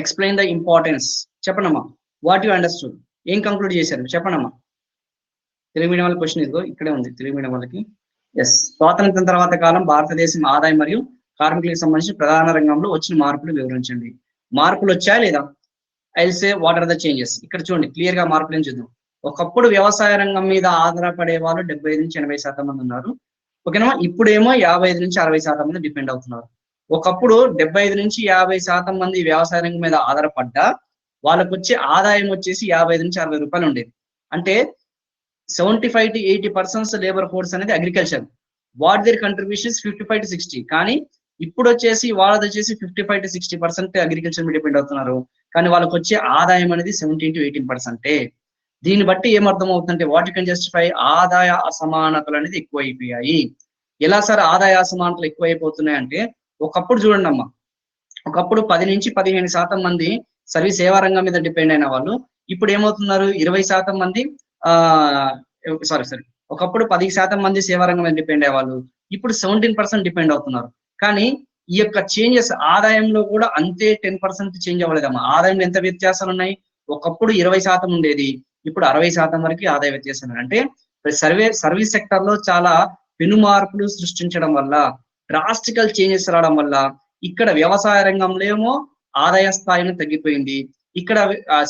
Explain the importance. చెప్పండమ్మా, వాట్ యు అండర్స్టూడ్? ఏం కంక్లూడ్ చేశారు చెప్పండమ్మా. తెలుగు మీడియం వాళ్ళ క్వశ్చన్ ఇదిగో ఇక్కడే ఉంది, తెలుగు మీడియం వాళ్ళకి. ఎస్, స్వాతంత్రం తర్వాత కాలం భారతదేశం ఆదాయం మరియు కార్మికులకు సంబంధించి ప్రధాన రంగంలో వచ్చిన మార్పులు వివరించండి. మార్పులు వచ్చాయా లేదా? I will say what are the changes. ఇక్కడ చూడండి క్లియర్ గా మార్పులు ఏం చూద్దాం. ఒకప్పుడు వ్యవసాయ రంగం మీద ఆధారపడే వాళ్ళు 75 నుంచి 80% మంది ఉన్నారు, ఓకేనా. ఇప్పుడేమో 55 నుంచి 60% మంది డిపెండ్ అవుతున్నారు. ఒకప్పుడు 75 నుంచి 50% మంది వ్యవసాయ రంగం మీద ఆధారపడ్డా వాళ్ళకు వచ్చే ఆదాయం వచ్చేసి 55 నుంచి 60 రూపాయలు ఉండేది. అంటే 75 to 80% లేబర్ ఫోర్స్ అనేది agriculture, what their contribution 55 to 60. కానీ ఇప్పుడు వచ్చేసి వాళ్ళది వచ్చేసి 55 to 60% అగ్రికల్చర్ మీద డిపెండ్ అవుతున్నారు, కానీ వాళ్ళకి వచ్చే ఆదాయం అనేది 17 to 18%. దీన్ని బట్టి ఏమర్థం అవుతుందంటే వాట్ యు కెన్ జస్టిఫై, ఆదాయ అసమానతలు అనేది ఎక్కువైపోయాయి. ఎలా సార్ ఆదాయ అసమానతలు ఎక్కువైపోతున్నాయి అంటే, ఒకప్పుడు చూడండి అమ్మా, ఒకప్పుడు 10 నుంచి 15% మంది సర్వీస్ సేవా రంగం మీద డిపెండ్ అయిన వాళ్ళు ఇప్పుడు ఏమవుతున్నారు, 20% మంది సారీ ఒకప్పుడు 10% మంది సేవా రంగం మీద డిపెండ్ అయ్యే వాళ్ళు ఇప్పుడు 17% డిపెండ్ అవుతున్నారు. కానీ ఈ యొక్క చేంజెస్ ఆదాయంలో కూడా అంతే 10% చేంజ్ అవ్వలేదమ్మా. ఆదాయంలో ఎంత వ్యత్యాసాలు ఉన్నాయి? ఒకప్పుడు 20% ఉండేది, ఇప్పుడు 60% వరకు ఆదాయ వ్యత్యాసాలు. అంటే సర్వీస్ సెక్టర్ లో చాలా పెను మార్పులు సృష్టించడం వల్ల, డ్రాస్టికల్ చేంజెస్ రావడం వల్ల ఇక్కడ వ్యవసాయ రంగంలో ఏమో ఆదాయ స్థాయిని తగ్గిపోయింది, ఇక్కడ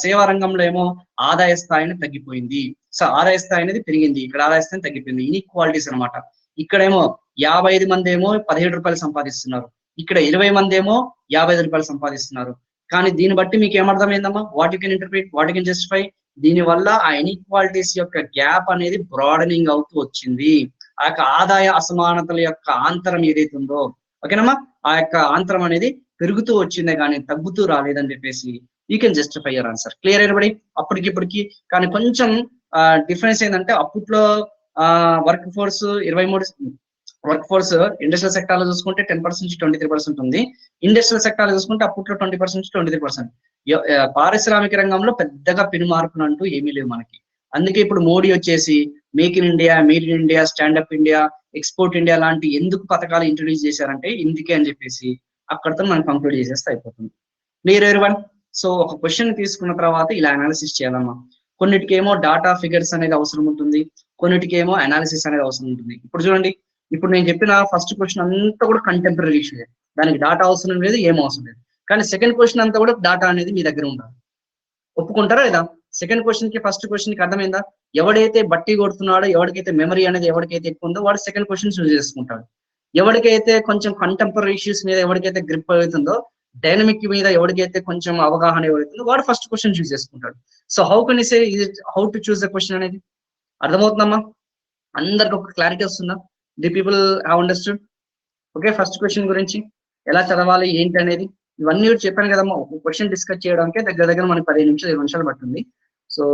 సేవా రంగంలో ఏమో ఆదాయ స్థాయిని తగ్గిపోయింది. సో ఆదాయ స్థాయి అనేది పెరిగింది, ఇక్కడ ఆదాయ స్థాయి తగ్గిపోయింది. ఇన్ఈక్వాలిటీస్ అనమాట. ఇక్కడేమో 55 మంది ఏమో 17 రూపాయలు సంపాదిస్తున్నారు, ఇక్కడ 20 మంది ఏమో 55 రూపాయలు సంపాదిస్తున్నారు. కానీ దీన్ని బట్టి మీకు ఏమర్థమైందమ్మా? What you can interpret, what you can justify? దీని వల్ల ఆ ఇన్ఈక్వాలిటీస్ యొక్క గ్యాప్ అనేది బ్రాడనింగ్ అవుతూ వచ్చింది. ఆ యొక్క ఆదాయ అసమానతల యొక్క ఆంతరం ఏదైతే ఉందో, ఓకేనమ్మా, ఆ యొక్క ఆంతరం అనేది పెరుగుతూ వచ్చిందే కానీ తగ్గుతూ రాలేదని చెప్పేసి you can justify your answer. Clear అయినబడి అప్పటికిప్పటికి. కానీ కొంచెం డిఫరెన్స్ ఏంటంటే అప్పట్లో work force 23 work force industrial sector లో చూసుకుంటే 10% నుంచి 23% ఉంది. ఇండస్ట్రియల్ సెక్టర్ లో చూసుకుంటే అప్పట్లో 20% నుంచి 23%. పారిశ్రామిక రంగంలో పెద్దగా పెను మార్పులు అంటూ ఏమీ లేవు మనకి. అందుకే ఇప్పుడు మోడీ వచ్చేసి make in India, made in India, stand up India, export India లాంటి ఎందుకు పథకాలు ఇంట్రొడ్యూస్ చేశారంటే ఇందుకే అని చెప్పేసి అక్కడితో మనం కంక్లూడ్ చేసేస్తే అయిపోతుంది. Clear everyone? సో ఒక క్వశ్చన్ తీసుకున్న తర్వాత ఇలా అనాలిసిస్ చేయాలమ్మా. కొన్నిటికేమో డాటా ఫిగర్స్ అనేది అవసరం ఉంటుంది, కొన్నిటికేమో అనాలిసిస్ అనేది అవసరం ఉంటుంది. ఇప్పుడు చూడండి, ఇప్పుడు నేను చెప్పిన ఫస్ట్ క్వశ్చన్ అంతా కూడా కంటెంపరీ ఇష్యూ, దానికి డాటా అవసరం లేదు, ఏం అవసరం లేదు. కానీ సెకండ్ క్వశ్చన్ అంతా కూడా డాటా అనేది మీ దగ్గర ఉండాలి. ఒప్పుకుంటారా లేదా? సెకండ్ క్వశ్చన్ కి ఫస్ట్ క్వశ్చన్ కి అర్థమైందా? ఎవడైతే బట్టి కొడుతున్నాడో, ఎవరికైతే మెమరీ అనేది ఎవరికైతే ఎక్కువ ఉందో వాడు సెకండ్ క్వశ్చన్ చూస్ చేసుకుంటాడు. ఎవరికైతే కొంచెం కంటెంపరీ ఇష్యూస్ మీద ఎవరికైతే గ్రిప్ అవుతుందో, డైనమిక్ మీద ఎవరికైతే కొంచెం అవగాహన ఎవరైతుందో వాడు ఫస్ట్ క్వశ్చన్ చూస్ చేసుకుంటాడు. So how can you say how to choose the question అనేది అర్థమవుతుందమ్మా? అందరికి ఒక క్లారిటీ వస్తుందా? The people have understood? Okay, first question గురించి ఎలా చదవాలి ఏంటి అనేది ఇవన్నీ కూడా చెప్పాను కదమ్మా. ఒక క్వశ్చన్ డిస్కస్ చేయడానికి దగ్గర దగ్గర మనకి 15 నిమిషాలు 20 నిమిషాలు పట్టింది. సో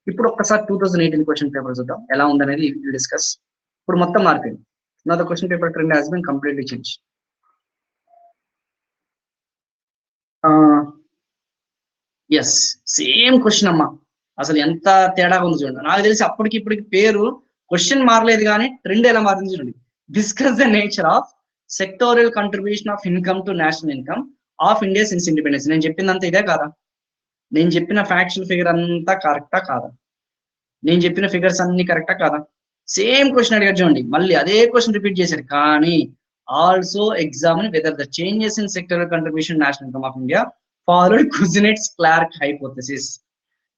ఇప్పుడు ఒక్కసారి 2018 క్వశ్చన్ పేపర్ చూద్దాం ఎలా ఉందనేది డిస్కస్. ఇప్పుడు మొత్తం మారిపోయింది. నా the question paper trend has been completely change. Yes, same question అమ్మా. అసలు ఎంత తేడాగా ఉంది చూడండి. నాకు తెలిసి అప్పటికి ఇప్పటికి పేరు క్వశ్చన్ మారలేదు కానీ ట్రెండ్ ఎలా మారింది చూడండి. Discuss the nature of sectorial contribution of income to national income of India since independence. నేను చెప్పిందంతా ఇదే కాదా? నేను చెప్పిన ఫ్యాక్చువల్ ఫిగర్ అంతా కరెక్టా కాదా? నేను చెప్పిన ఫిగర్స్ అన్ని కరెక్టా కాదా? సేమ్ క్వశ్చన్ అడిగారు చూడండి, మళ్ళీ అదే క్వశ్చన్ రిపీట్ చేశారు. కానీ also examine whether the changes in sectoral contribution national income of India followed Kuznets Clark hypothesis.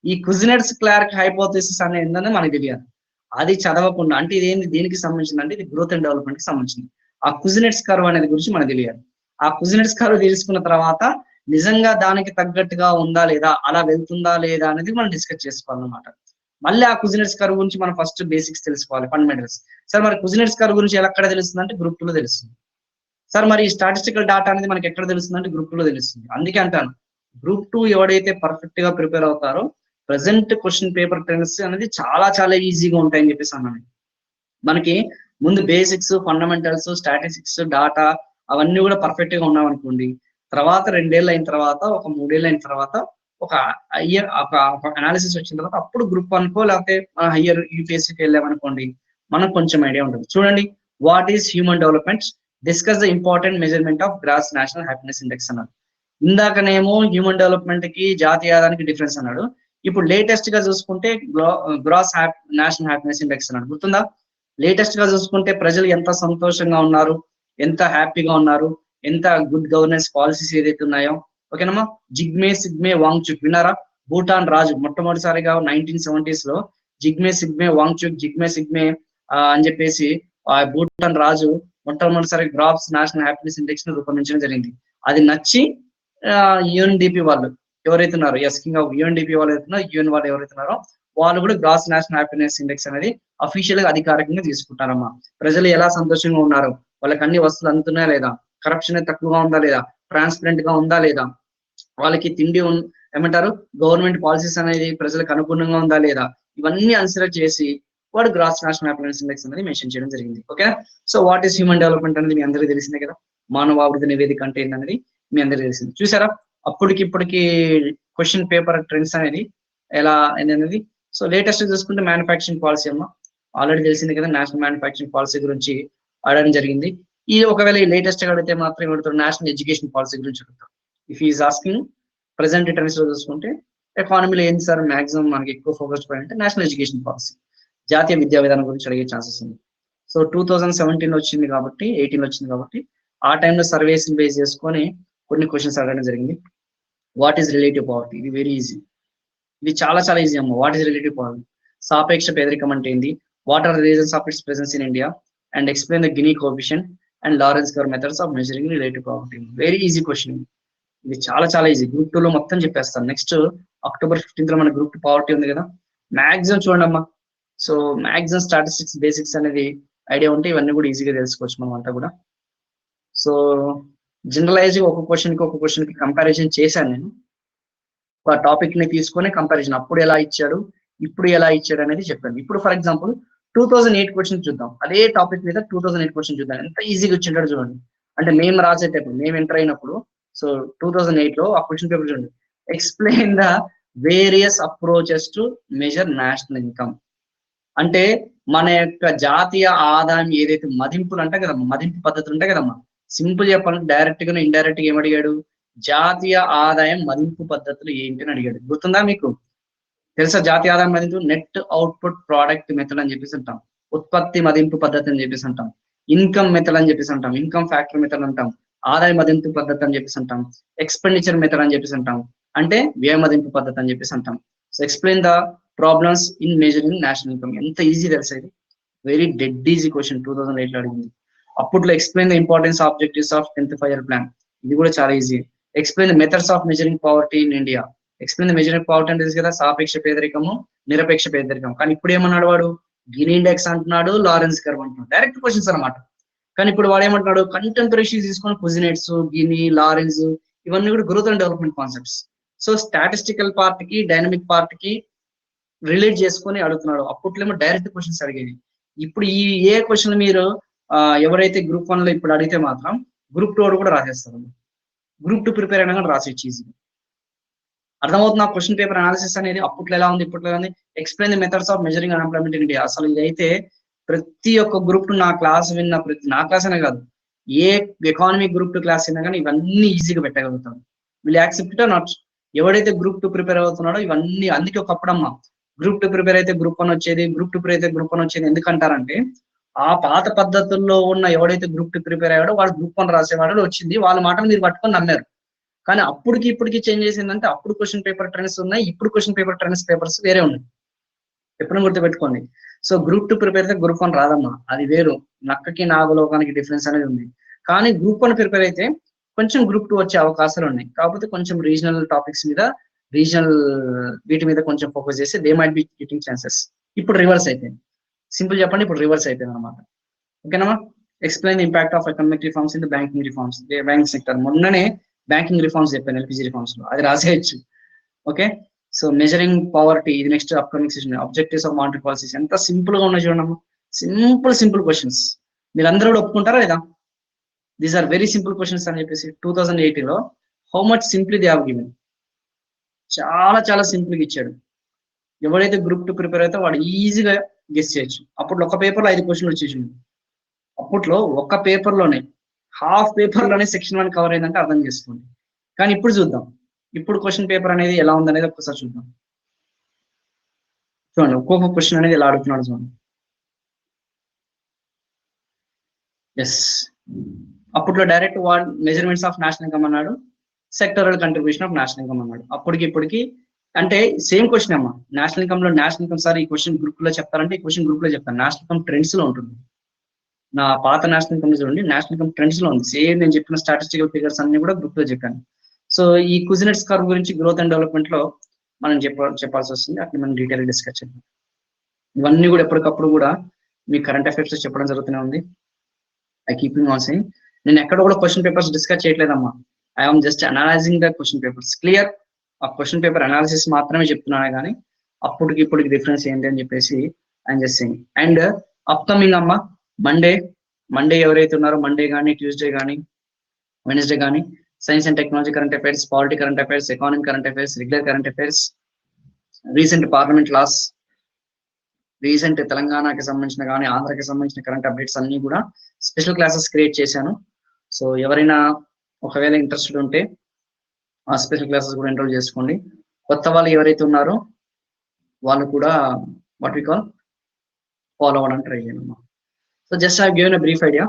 ఈ కుజినెట్స్ క్లార్క్ హైపోథెసిస్ అనేది ఏంటంటే మనకి తెలియాలి. అది చదవకుండా అంటే ఇదేంటి, దీనికి సంబంధించింది అంటే ఇది గ్రోత్ అండ్ డెవలప్మెంట్ కి సంబంధించింది. ఆ కుజినెట్స్ కర్వ్ అనేది గురించి మనకు తెలియాలి. ఆ కుజినెట్స్ కర్వ్ తెలుసుకున్న తర్వాత నిజంగా దానికి తగ్గట్టుగా ఉందా లేదా, అలా వెళ్తుందా లేదా అనేది మనం డిస్కస్ చేసుకోవాలన్నమాట. మళ్ళీ ఆ కుజినెట్స్ కర్వ్ గురించి మనం ఫస్ట్ బేసిక్స్ తెలుసుకోవాలి, ఫండమెంటల్స్. సార్ మరి కుజినెట్స్ కర్వ్ గురించి ఎక్కడ తెలుస్తుంది అంటే గ్రూప్ 2లో తెలుస్తుంది. సార్ మరి స్టాటిస్టికల్ డాటా అనేది మనకి ఎక్కడ తెలుస్తుంది అంటే గ్రూప్ 2లో తెలుస్తుంది. అందుకే అంటాను, గ్రూప్ 2 ఎవడైతే పర్ఫెక్ట్ గా ప్రిపేర్ అవుతారో ప్రజెంట్ క్వశ్చన్ పేపర్ ట్రెండ్స్ అనేది చాలా చాలా ఈజీగా ఉంటాయని చెప్పేసి అన్నాను. మనకి ముందు బేసిక్స్, ఫండమెంటల్స్, స్టాటిస్టిక్స్, డాటా అవన్నీ కూడా పర్ఫెక్ట్ గా ఉన్నాం అనుకోండి, తర్వాత 2 ఏళ్ళు అయిన తర్వాత, ఒక 3 ఏళ్ళు అయిన తర్వాత, ఒక హయ్యర్ ఒక అనాలిసిస్ వచ్చిన తర్వాత అప్పుడు గ్రూప్ 1 కో లేకపోతే హయ్యర్ యూపీఎస్సీకి వెళ్ళామనుకోండి మనకు కొంచెం ఐడియా ఉంటుంది. చూడండి, what is human development, discuss the important measurement of gross national happiness index అన్నాడు. ఇందాకనేమో హ్యూమన్ డెవలప్మెంట్ కి జాతీయ ఆదాయానికి డిఫరెన్స్ అన్నాడు. ఇప్పుడు లేటెస్ట్ గా చూసుకుంటే గ్రాస్ నేషనల్ హ్యాపీనెస్ ఇండెక్స్ అన్నాడు. గుర్తుందా? లేటెస్ట్ గా చూసుకుంటే ప్రజలు ఎంత సంతోషంగా ఉన్నారు, ఎంత హ్యాపీగా ఉన్నారు, ఎంత గుడ్ గవర్నెన్స్ పాలసీస్ ఏదైతే ఉన్నాయో. ఓకేనమ్మా? జిగ్మే సిగ్మే వాంగ్చుక్ విన్నారా? భూటాన్ రాజు మొట్టమొదటిసారిగా 1970s లో జిగ్మే సిగ్మే వాంగ్చుక్, జిగ్మే సిగ్మే అని చెప్పేసి ఆ భూటాన్ రాజు మొట్టమొదటిసారి గ్రాస్ నేషనల్ హ్యాపీనెస్ ఇండెక్స్ ని రూపొందించడం జరిగింది. అది నచ్చి యుఎన్డిపి వాళ్ళు ఎవరైతే ఉన్నారో, కింగ్ ఆఫ్ యుఎన్డిపి వాళ్ళు ఎవరైతున్నారో, యుఎన్ వాళ్ళు ఎవరైతున్నారో వాళ్ళు కూడా గ్రాస్ నేషనల్ హ్యాపీనెస్ ఇండెక్స్ అనేది అఫీషియల్ గా అధికారికంగా తీసుకుంటారమ్మా. ప్రజలు ఎలా సంతోషంగా ఉన్నారు, వాళ్ళకి అన్ని వస్తువులు అందుతున్నాయా లేదా, కరప్షన్ తక్కువగా ఉందా లేదా, ట్రాన్స్పరెంట్ గా ఉందా లేదా, వాళ్ళకి తిండి ఏమంటారు గవర్నమెంట్ పాలసీస్ అనేది ప్రజలకు అనుగుణంగా ఉందా లేదా, ఇవన్నీ కన్సిడర్ చేసి వాడు గ్రాస్ నేషనల్ హ్యాపీనెస్ ఇండెక్స్ అనేది మెన్షన్ చేయడం జరిగింది. Okay, so what is human development అనేది మీ అందరికీ తెలిసిందే కదా. మానవాభివృద్ధి నివేదిక అంటే ఏంటనేది మీ అందరికీ తెలిసింది. చూసారా అప్పటికి ఇప్పటికి క్వశ్చన్ పేపర్ ట్రెండ్స్ అనేది ఎలా అనేది. సో లేటెస్ట్ చూసుకుంటే మ్యానుఫ్యాక్చరింగ్ పాలసీ అమ్మా, ఆల్రెడీ తెలిసింది కదా. నేషనల్ మ్యానుఫ్యాక్చరింగ్ పాలసీ గురించి అడగడం జరిగింది. ఈ ఒకవేళ ఈ లేటెస్ట్ గా అడిగితే మాత్రం ఏమడుతారు, నేషనల్ ఎడ్యుకేషన్ పాలసీ గురించి అడుగుతారు. If is asking present trends లో చూసుకుంటే ఎకానమీలో ఏంటి సార్ మాక్సిమం మనకి ఎక్కువ ఫోకస్ అంటే నేషనల్ ఎడ్యుకేషన్ పాలసీ, జాతీయ విద్యా విధానం గురించి అడిగే ఛాన్సెస్ ఉంది. సో 2017 వచ్చింది కాబట్టి, 18 వచ్చింది కాబట్టి ఆ టైంలో సర్వేస్ బేస్ చేసుకొని కొన్ని క్వశ్చన్స్ అడగడం జరిగింది. వాట్ ఈస్ రిలేటివ్ పావర్టీ, ఇది వెరీ ఈజీ, ఇది చాలా చాలా ఈజీ అమ్మ. వాట్ ఈస్ రిలేటివ్ పావర్టీ, సాపేక్ష పేదరికం అంటే ఏంటి, what are the reasons of its presence in India and explain the Gini coefficient and Lorenz curve methods of measuring relative poverty. Very easy question, ఇది చాలా చాలా ఈజీ. గ్రూప్ 2 లో మొత్తం చెప్పేస్తాను. నెక్స్ట్ October 15th లో మన గ్రూప్ 2 పావర్టీ ఉంది కదా, మ్యాక్సిమం చూడండి అమ్మా. సో మ్యాక్సిమం స్టాటిస్టిక్స్ బేసిక్స్ అనేది ఐడియా ఉంటే ఇవన్నీ కూడా ఈజీగా తెలుసుకోవచ్చు మనం అంతా కూడా. సో జనరలైజ్ ఒక క్వశ్చన్ కి కంపారిజన్ చేశాను నేను. ఒక టాపిక్ ని తీసుకొని కంపారిజన్ అప్పుడు ఎలా ఇచ్చాడు, ఇప్పుడు ఎలా ఇచ్చాడు అనేది చెప్పాను. ఇప్పుడు ఫర్ ఎగ్జాంపుల్ 2008 క్వశ్చన్ చూద్దాం. అదే టాపిక్ మీద 2008 క్వశ్చన్ చూద్దాం. ఎంత ఈజీగా వచ్చింటాడు చూడండి. అంటే మేము రాసేటప్పుడు, మేము ఎంటర్ అయినప్పుడు, సో 2008 లో ఆ క్వశ్చన్ పేపర్ చూడండి. Explain the various approaches to measure national income. అంటే మన యొక్క జాతీయ ఆదాయం ఏదైతే మదింపులు అంటే కదమ్మా, మదింపు పద్ధతులు ఉంటాయి కదమ్మా. సింపుల్ చెప్పాలంటే డైరెక్ట్ గా ఇండైరెక్ట్ గా ఏమడిగాడు, జాతీయ ఆదాయం మదింపు పద్ధతులు ఏంటి అని అడిగాడు. గుర్తుందా మీకు? తెలుసా జాతీయ ఆదాయ మదింపు నెట్ అవుట్పుట్ ప్రోడక్ట్ మెథడ్ అని చెప్పేసి అంటాం, ఉత్పత్తి మదింపు పద్ధతి అని చెప్పేసి అంటాం, ఇన్కమ్ మెథడ్ అని చెప్పేసి అంటాం, ఇన్కమ్ ఫ్యాక్టర్ మెథడ్ అంటాం, ఆదాయ మదింపు పద్ధతి అని చెప్పేసి అంటాం, ఎక్స్పెండిచర్ మెథడ్ అని చెప్పేసి అంటాం, అంటే వ్యయ మదింపు పద్ధతి అని చెప్పేసి అంటాం. So explain the problems in measuring national income. ఎంత ఈజీ తెలుసా ఇది, వెరీ డెడ్ ఈజీ క్వశ్చన్ 2008 లో అడిగింది. అప్పట్లో explain the importance objectives of 10th five-year plan, ఇది కూడా చాలా easy. Explain the methods of measuring poverty in India, explain the measuring poverty అంటే తెలుసు కదా, సాపేక్ష పేదరికము నిరపేక్ష పేదరికం. కానీ ఇప్పుడు ఏమన్నాడు వాడు, గిని ఇండెక్స్ అంటున్నాడు, లారెన్స్ కర్వ్ అంటున్నాడు, డైరెక్ట్ క్వశ్చన్స్ అనమాట. కానీ ఇప్పుడు వాడు ఏమంటున్నాడు, కంటెంపరీ తీసుకొని కుజినెట్స్, గిని, లారెన్స్ ఇవన్నీ కూడా growth and development concepts. So statistical part కి డైనమిక్ పార్ట్ కి రిలేట్ చేసుకొని అడుగుతున్నాడు. అప్పట్లో ఏమో డైరెక్ట్ క్వశ్చన్స్ అడిగేది. ఇప్పుడు ఈ ఏ క్వశ్చన్ మీరు ఎవరైతే గ్రూప్ 1 లో ఇప్పుడు అడిగితే మాత్రం గ్రూప్ 2 కూడా రాసేస్తారు. గ్రూప్ 2 ప్రిపేర్ అయినా కానీ రాసేయచ్చు ఈజీగా. అర్థమవుతుంది ఆ క్వశ్చన్ పేపర్ అనాలిసిస్ అనేది అప్పట్లో ఎలా ఉంది ఇప్పట్లో ఎలా ఉంది. Explain the methods of measuring unemployment in India. అసలు ఇదైతే ప్రతి ఒక్క గ్రూప్ నా క్లాస్ విన్న నా క్లాస్ అనే కాదు, ఏ ఎకానమిక్ గ్రూప్ 2 క్లాస్ అయినా కానీ ఇవన్నీ ఈజీగా పెట్టగలుగుతాం. వీళ్ళు యాక్సెప్ట్ ఇట్ ఆర్ నాట్. ఎవడైతే గ్రూప్ 2 ప్రిపేర్ అవుతున్నాడో ఇవన్నీ, అందుకే ఒకప్పుడమ్మా గ్రూప్ 2 ప్రిపేర్ అయితే గ్రూప్ 1 వచ్చేది, గ్రూప్ 2 ప్రిపేర్ అయితే గ్రూప్ 1 వచ్చేది. ఎందుకంటారంటే ఆ పాత పద్ధతుల్లో ఉన్న ఎవడైతే గ్రూప్ 2 ప్రిపేర్ అయ్యాడో వాడు గ్రూప్ 1 రాసేవాడు వచ్చింది, వాళ్ళ మాటలు మీరు పట్టుకొని నమ్మారు. కానీ అప్పటికి ఇప్పటికి చేంజ్ చేసిందంటే అప్పుడు క్వశ్చన్ పేపర్ ట్రెండ్స్ ఉన్నాయి, ఇప్పుడు క్వశ్చన్ పేపర్ ట్రెండ్స్ పేపర్స్ వేరే ఉన్నాయి. ఎప్పుడు గుర్తుపెట్టుకోండి. సో గ్రూప్ 2 ప్రిపేర్ అయితే గ్రూప్ 1 రాదమ్మా, అది వేరు. నక్కకి నాగలోకానికి డిఫరెన్స్ అనేది ఉంది. కానీ గ్రూప్ 1 ప్రిపేర్ అయితే కొంచెం గ్రూప్ 2 వచ్చే అవకాశాలు ఉన్నాయి. కాకపోతే కొంచెం రీజనల్ టాపిక్స్ మీద, రీజనల్ వీటి మీద కొంచెం ఫోకస్ చేసి they might be getting chances. ఇప్పుడు రివర్స్ అయిపోయింది. సింపుల్ చెప్పండి, ఇప్పుడు రివర్స్ అయిపోయింది అనమాట. ఓకేనా. Explain impact of economic reforms in the banking reforms, banking sector. మొన్ననే బ్యాంకింగ్ రిఫార్మ్స్ చెప్పాను, ఎల్పిజి రిఫార్మ్స్ లో, అది రాసేయచ్చు. ఓకే. సో మెజరింగ్ పవర్టీ, ఇది next upcoming session. Objectives of monetary policies, ఎంత సింపుల్ గా ఉన్నాయి చూడమ్మా. Simple questions. మీరందరూ కూడా ఒప్పుకుంటారా లేదా? These are very simple questions అని చెప్పేసి 2018 లో how much simply they have given. చాలా సింపుల్ గా ఇచ్చాడు. ఎవరైతే గ్రూప్ 2 ప్రిపేర్ అయితే వాడు ఈజీగా గెస్ చేయొచ్చు. అప్పుడు ఒక పేపర్ లో 5 క్వశ్చన్లు వచ్చేసింది. అప్పట్లో ఒక పేపర్ లోనే, హాఫ్ పేపర్ లోనే సెక్షన్ 1 కవర్ అయిందంటే అర్థం చేసుకోండి. కానీ ఇప్పుడు చూద్దాం, ఇప్పుడు క్వశ్చన్ పేపర్ అనేది ఎలా ఉందనేది ఒక్కసారి చూద్దాం. చూడండి ఒక్కొక్క క్వశ్చన్ అనేది ఎలా అడుగుతున్నాడు చూడండి. ఎస్, అప్పట్లో direct measurements of national income అన్నాడు, sectoral contribution of national income అన్నాడు. అప్పటికి ఇప్పటికి అంటే సేమ్ క్వశ్చన్ అమ్మా. నేషనల్ ఇన్కమ్ లో నేషనల్ ఇన్కమ్ సార్ ఈ క్వశ్చన్ గ్రూప్ లో చెప్తారంటే ఈ క్వశ్చన్ గ్రూప్ లో చెప్తాను. నేషనల్ ఇన్కమ్ ట్రెండ్స్ లో ఉంటుంది. నా పాత నేషనల్ ఇన్కమ్ చూడండి, నేషనల్ ఇన్కమ్ ట్రెండ్స్ లో ఉంది. సేమ్ నేను చెప్పిన స్టాటిస్టికల్ ఫిగర్స్ అన్ని కూడా గ్రూప్ లో చెప్పాను. సో ఈ కుజినెట్స్ కర్వ్ గురించి గ్రోత్ అండ్ డెవలప్మెంట్ లో మనం చెప్పాల్సి వస్తుంది. అట్లా మనం డీటెయిల్ డిస్కస్ చేద్దాం. ఇవన్నీ కూడా ఎప్పటికప్పుడు కూడా మీ కరెంట్ అఫైర్స్ లో చెప్పడం జరుగుతూనే ఉంది. ఐ కీపింగ్ ఆన్ సేయింగ్, నేను ఎక్కడ కూడా క్వశ్చన్ పేపర్స్ డిస్కస్ చేయట్లేదమ్మా. I'm just analysing the question papers. Clear? ఆ క్వశ్చన్ పేపర్ అనాలిసిస్ మాత్రమే చెప్తున్నాను కానీ అప్పటికి ఇప్పటికి డిఫరెన్స్ ఏంటి అని చెప్పేసి I'm just saying. And upcoming అమ్మా మండే ఎవరైతే ఉన్నారో, మండే కానీ ట్యూస్డే కానీ వెన్స్డే కానీ science and technology current affairs, polity current affairs, economic current affairs, regular current affairs, recent parliament laws, recent తెలంగాణకి సంబంధించిన కానీ ఆంధ్రకి సంబంధించిన కరెంట్ అప్డేట్స్ అన్ని కూడా స్పెషల్ క్లాసెస్ క్రియేట్ చేశాను. సో ఎవరైనా ఒకవేళ ఇంట్రెస్టెడ్ ఉంటే ఆ స్పెషల్ క్లాసెస్ కూడా ఎన్రోల్ చేసుకోండి. కొత్త వాళ్ళు ఎవరైతే ఉన్నారో వాళ్ళు కూడా వాట్ వి కాల్ ఫాలో అవ్వడానికి ట్రై చేయండి. So just I given a brief idea.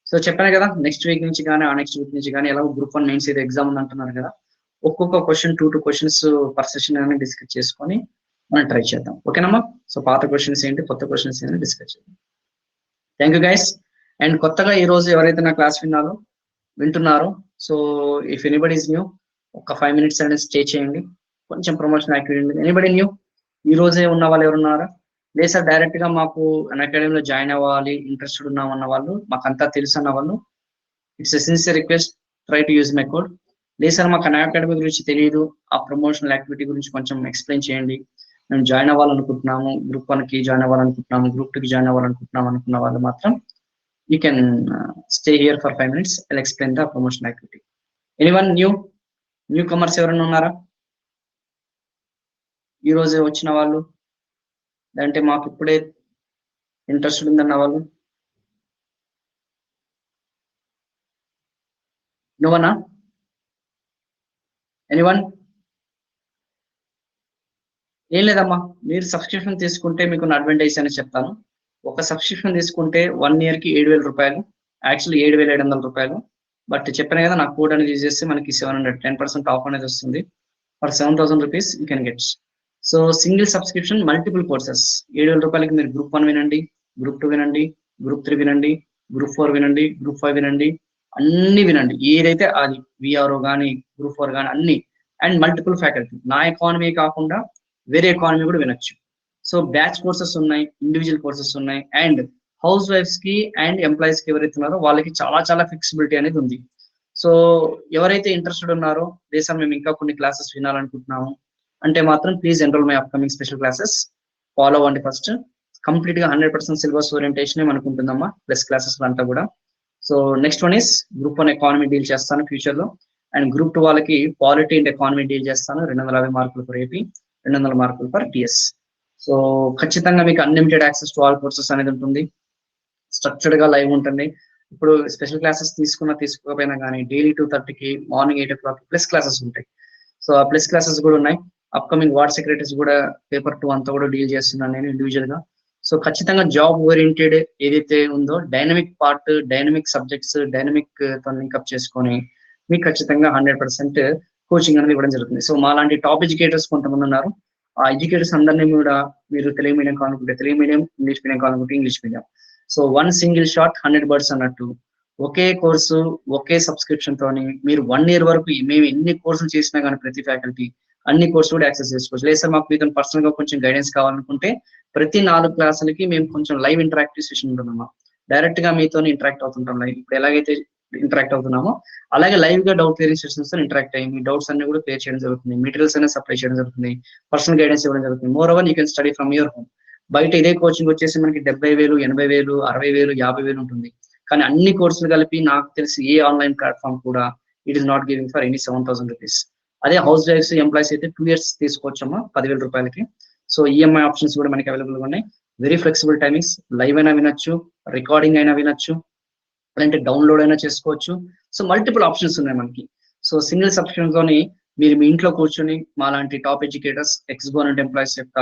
So చెప్పాను కదా, నెక్స్ట్ వీక్ నుంచి కానీ ఆ నెక్స్ట్ వీక్ నుంచి కానీ ఎలా గ్రూప్ 1 మెయిన్స్ ఇది ఎగ్జామ్ ఉంది అంటున్నారు కదా, ఒక్కొక్క క్వశ్చన్ 2 క్వశ్చన్స్ పర్ సెషన్ అని డిస్కస్ చేసుకొని మనం ట్రై చేద్దాం. ఓకేనమ్మా. సో పాత క్వశ్చన్స్ ఏంటి, కొత్త క్వశ్చన్స్ ఏంటి డిస్కస్ చేద్దాం. Thank you guys. అండ్ కొత్తగా ఈ రోజు ఎవరైతే నా క్లాస్ వింటున్నారో, so if anybody is new, ఒక 5 minutes అనేది స్టే చేయండి, కొంచెం ప్రమోషన్ యాక్టివిటీ. ఎనీబడి న్యూ ఈ రోజే ఉన్న వాళ్ళు ఎవరున్నారా? లేదు సార్ డైరెక్ట్ గా మాకు అకాడమీలో జాయిన్ అవ్వాలి ఇంట్రెస్టెడ్ ఉన్నామన్న వాళ్ళు, మాకంతా తెలుసు అన్న వాళ్ళు, it's a sincere request, try to use my code. లేదు సార్ మాకు అకాడమీ గురించి తెలియదు, ఆ ప్రమోషనల్ యాక్టివిటీ గురించి కొంచెం ఎక్స్ప్లెయిన్ చేయండి, మేము జాయిన్ అవ్వాలనుకుంటున్నాము, గ్రూప్ 1కి జాయిన్ అవ్వాలనుకుంటున్నాము, గ్రూప్ 2కి జాయిన్ అవ్వాలనుకుంటున్నాము అనుకున్న వాళ్ళు మాత్రం you can stay here for 5 minutes. I'll explain the promotion activity. Anyone new comers ఎవరైనా ఉన్నారా? ఈ రోజే వచ్చిన వాళ్ళు, లేదంటే మాకు ఇప్పుడే ఇంట్రెస్టెడ్ ఉందన్న వాళ్ళు? నువ్వనా? ఎనీవన్? ఏం లేదమ్మా, మీరు సబ్స్క్రిప్షన్ తీసుకుంటే మీకు అడ్వాంటేజ్ అని చెప్తాను. ఒక సబ్స్క్రిప్షన్ తీసుకుంటే 1 year కి 7,000 రూపాయలు, యాక్చువల్లీ 7,700 రూపాయలు. బట్ చెప్పాను కదా, నా కోడ్ అనేది యూజ్ చేస్తే మనకి 10% ఆఫ్ అనేది వస్తుంది. For 7,000 rupees you can get. So single subscription multiple courses. 7,000 రూపాయలకి మీరు గ్రూప్ 1 వినండి, గ్రూప్ 2 వినండి, గ్రూప్ 3 వినండి, గ్రూప్ 4 వినండి, గ్రూప్ 5 వినండి, అన్ని వినండి. ఏదైతే అది విఆర్ఓ కానీ, గ్రూప్ 4 కానీ అన్ని. అండ్ మల్టిపుల్ ఫ్యాకల్టీ, నా ఎకానమీ కాకుండా వేరే ఎకానమీ కూడా వినొచ్చు. సో బ్యాచ్ కోర్సెస్ ఉన్నాయి, ఇండివిజువల్ కోర్సెస్ ఉన్నాయి. అండ్ హౌస్ వైఫ్స్ కి అండ్ ఎంప్లాయీస్ కి ఎవరైతే ఉన్నారో వాళ్ళకి చాలా చాలా ఫ్లెక్సిబిలిటీ అనేది ఉంది. సో ఎవరైతే ఇంట్రెస్టెడ్ ఉన్నారో, దేశం మేము ఇంకా కొన్ని క్లాసెస్ వినాలనుకుంటున్నాము అంటే మాత్రం please enrol my upcoming special classes. Follow అవ్వండి ఫస్ట్. కంప్లీట్ గా 100% సిలబస్ ఓరియంటేషన్ మనకు ఉంటుందమ్మా, ప్లస్ క్లాసెస్ అంతా కూడా. So next one is group 1 economy deal చేస్తాను ఫ్యూచర్ లో. అండ్ గ్రూప్ 2 వాళ్ళకి పాలిటీ అండ్ ఎకానమీ డీల్ చేస్తాను. 250 మార్కులు ఫర్ ఏపీ, 200 మార్కులు ఫర్ టిఎస్. సో ఖచ్చితంగా మీకు unlimited access to all courses అనేది ఉంటుంది. స్ట్రక్చర్డ్ గా లైవ్ ఉంటుంది. ఇప్పుడు స్పెషల్ క్లాసెస్ తీసుకోకపోయినా కానీ డైలీ 2:30కి, మార్నింగ్ 8 o'clock ప్లస్ క్లాసెస్ ఉంటాయి. సో ఆ ప్లస్ క్లాసెస్ కూడా ఉన్నాయి. అప్కమింగ్ వార్డ్ సెక్రటరీస్ కూడా పేపర్ 2 అంతా కూడా డీల్ చేస్తున్నాను నేను ఇండివిజువల్ గా. సో ఖచ్చితంగా జాబ్ ఓరియంటెడ్ ఏదైతే ఉందో, dynamic part, dynamic subjects, dynamic తో లింక్అప్ చేసుకొని మీకు ఖచ్చితంగా 100% కోచింగ్ అనేది ఇవ్వడం జరుగుతుంది. సో మా లాంటి టాప్ ఎడ్యుకేటర్స్ కొంతమంది ఉన్నారు. ఆ ఎడ్యుకేటర్స్ అందరినీ కూడా మీరు తెలుగు మీడియం కానుకుంటే తెలుగు మీడియం, ఇంగ్లీష్ మీడియం కానుకుంటే English medium. So 1 single shot 100 birds అన్నట్టు, ఒకే కోర్సు ఒకే సబ్స్క్రిప్షన్ తోని మీరు 1 year వరకు మేము ఎన్ని కోర్సులు చేసినా కానీ ప్రతి ఫ్యాకల్టీ అన్ని కోర్సులు కూడా యాక్సెస్ చేసుకోవచ్చు. లేదు సార్ మాకు మీతో పర్సనల్ గా కొంచెం గైడెన్స్ కావాలనుకుంటే ప్రతి 4 క్లాసులకి మేము కొంచెం లైవ్ ఇంటరాక్టివ్ సెషన్ ఉంటుందమ్మా. డైరెక్ట్ గా మీతో ఇంటరాక్ట్ అవుతుంటాం. లైవ్ ఇప్పుడు ఎలాగైతే ఇంటరాక్ట్ అవుతున్నామో అలాగే లైవ్ గా డౌట్ క్లియరింగ్ సెషన్స్ తో ఇంటరాక్ట్ అయ్యి మీ డౌట్స్ అన్ని కూడా క్లియర్ చేయడం జరుగుతుంది. మెటీరియల్స్ అనేది సప్లై చేయడం జరుగుతుంది. పర్సనల్ గైడెన్స్ ఇవ్వడం జరుగుతుంది. More over you can study from your home. బయట ఇదే కోచింగ్ వచ్చేసి మనకి 70,000, 80,000, 60,000, 50,000 ఉంటుంది. కానీ అన్ని కోర్సులు కలిపి నాకు తెలిసి ఏ ఆన్లైన్ ప్లాట్ఫామ్ కూడా it is not giving for any 7,000 rupees. అదే హౌస్ వైఫ్స్, ఎంప్లాయీస్ అయితే 2 years తీసుకోవచ్చమ్మా 10,000 రూపాయలకి. సో ఈఎంఐ ఆప్షన్స్ కూడా మనకి అవైలబుల్ గా ఉన్నాయి. Very flexible timings. లైవ్ అయినా వినొచ్చు, రికార్డింగ్ అయినా వినొచ్చు, అంటే డౌన్లోడ్ అయినా చేసుకోవచ్చు. సో మల్టిపుల్ ఆప్షన్స్ ఉన్నాయి మనకి. సో సింగిల్ సబ్స్క్రిప్షన్ తోని మీరు మీ ఇంట్లో కూర్చొని మా లాంటి top educators, ex government employees యొక్క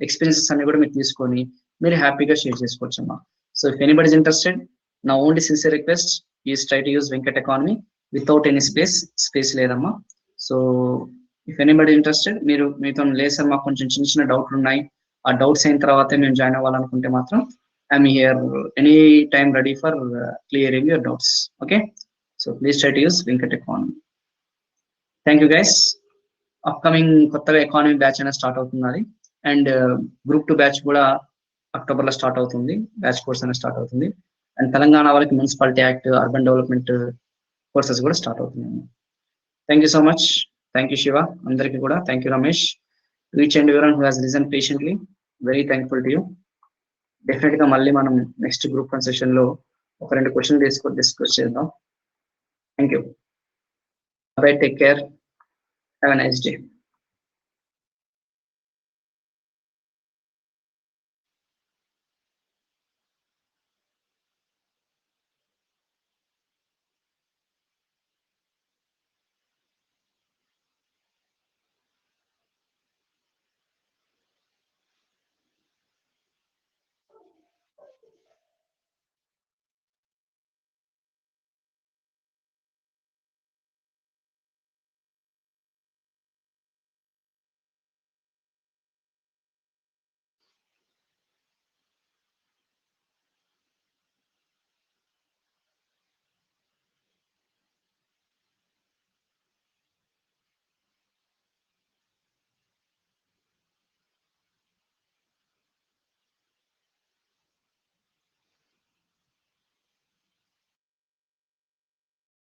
ఎక్స్పీరియన్సెస్ అన్ని కూడా మీరు తీసుకొని మీరు హ్యాపీగా షేర్ చేసుకోవచ్చు అమ్మా. So if anybody is interested, నా only sincere request is try to use Venkat economy without any space లేదమ్మా. సో ఇఫ్ ఎనీబడి ఇంట్రెస్టెడ్, మీరు మీతో లేదు మాకు కొంచెం చిన్న చిన్న డౌట్లు ఉన్నాయి, ఆ డౌట్స్ అయిన తర్వాతే మేము జాయిన్ అవ్వాలనుకుంటే మాత్రం I'm here any time ready for clearing your doubts. Okay, so please try to use Venkat economy. Thank you guys. Upcoming కొత్తగా ఎకానమీ బ్యాచ్ అనేది స్టార్ట్ అవుతున్నది. అండ్ గ్రూప్ 2 బ్యాచ్ కూడా అక్టోబర్ లో స్టార్ట్ అవుతుంది. బ్యాచ్ కోర్స్ అనేది start అవుతుంది. And Telangana వాళ్ళకి municipality act, urban development courses కూడా స్టార్ట్ అవుతున్నాయి. Thank you so much. Thank you Shiva, అందరికీ కూడా thank you Ramesh. Each and everyone who has listen patiently, very thankful to you. Definite గా మళ్ళీ మనం నెక్స్ట్ గ్రూప్ 1 సెషన్ లో ఒక 2 క్వశ్చన్ డిస్కస్ చేద్దాం. Thank you. By, take care, have a nice day.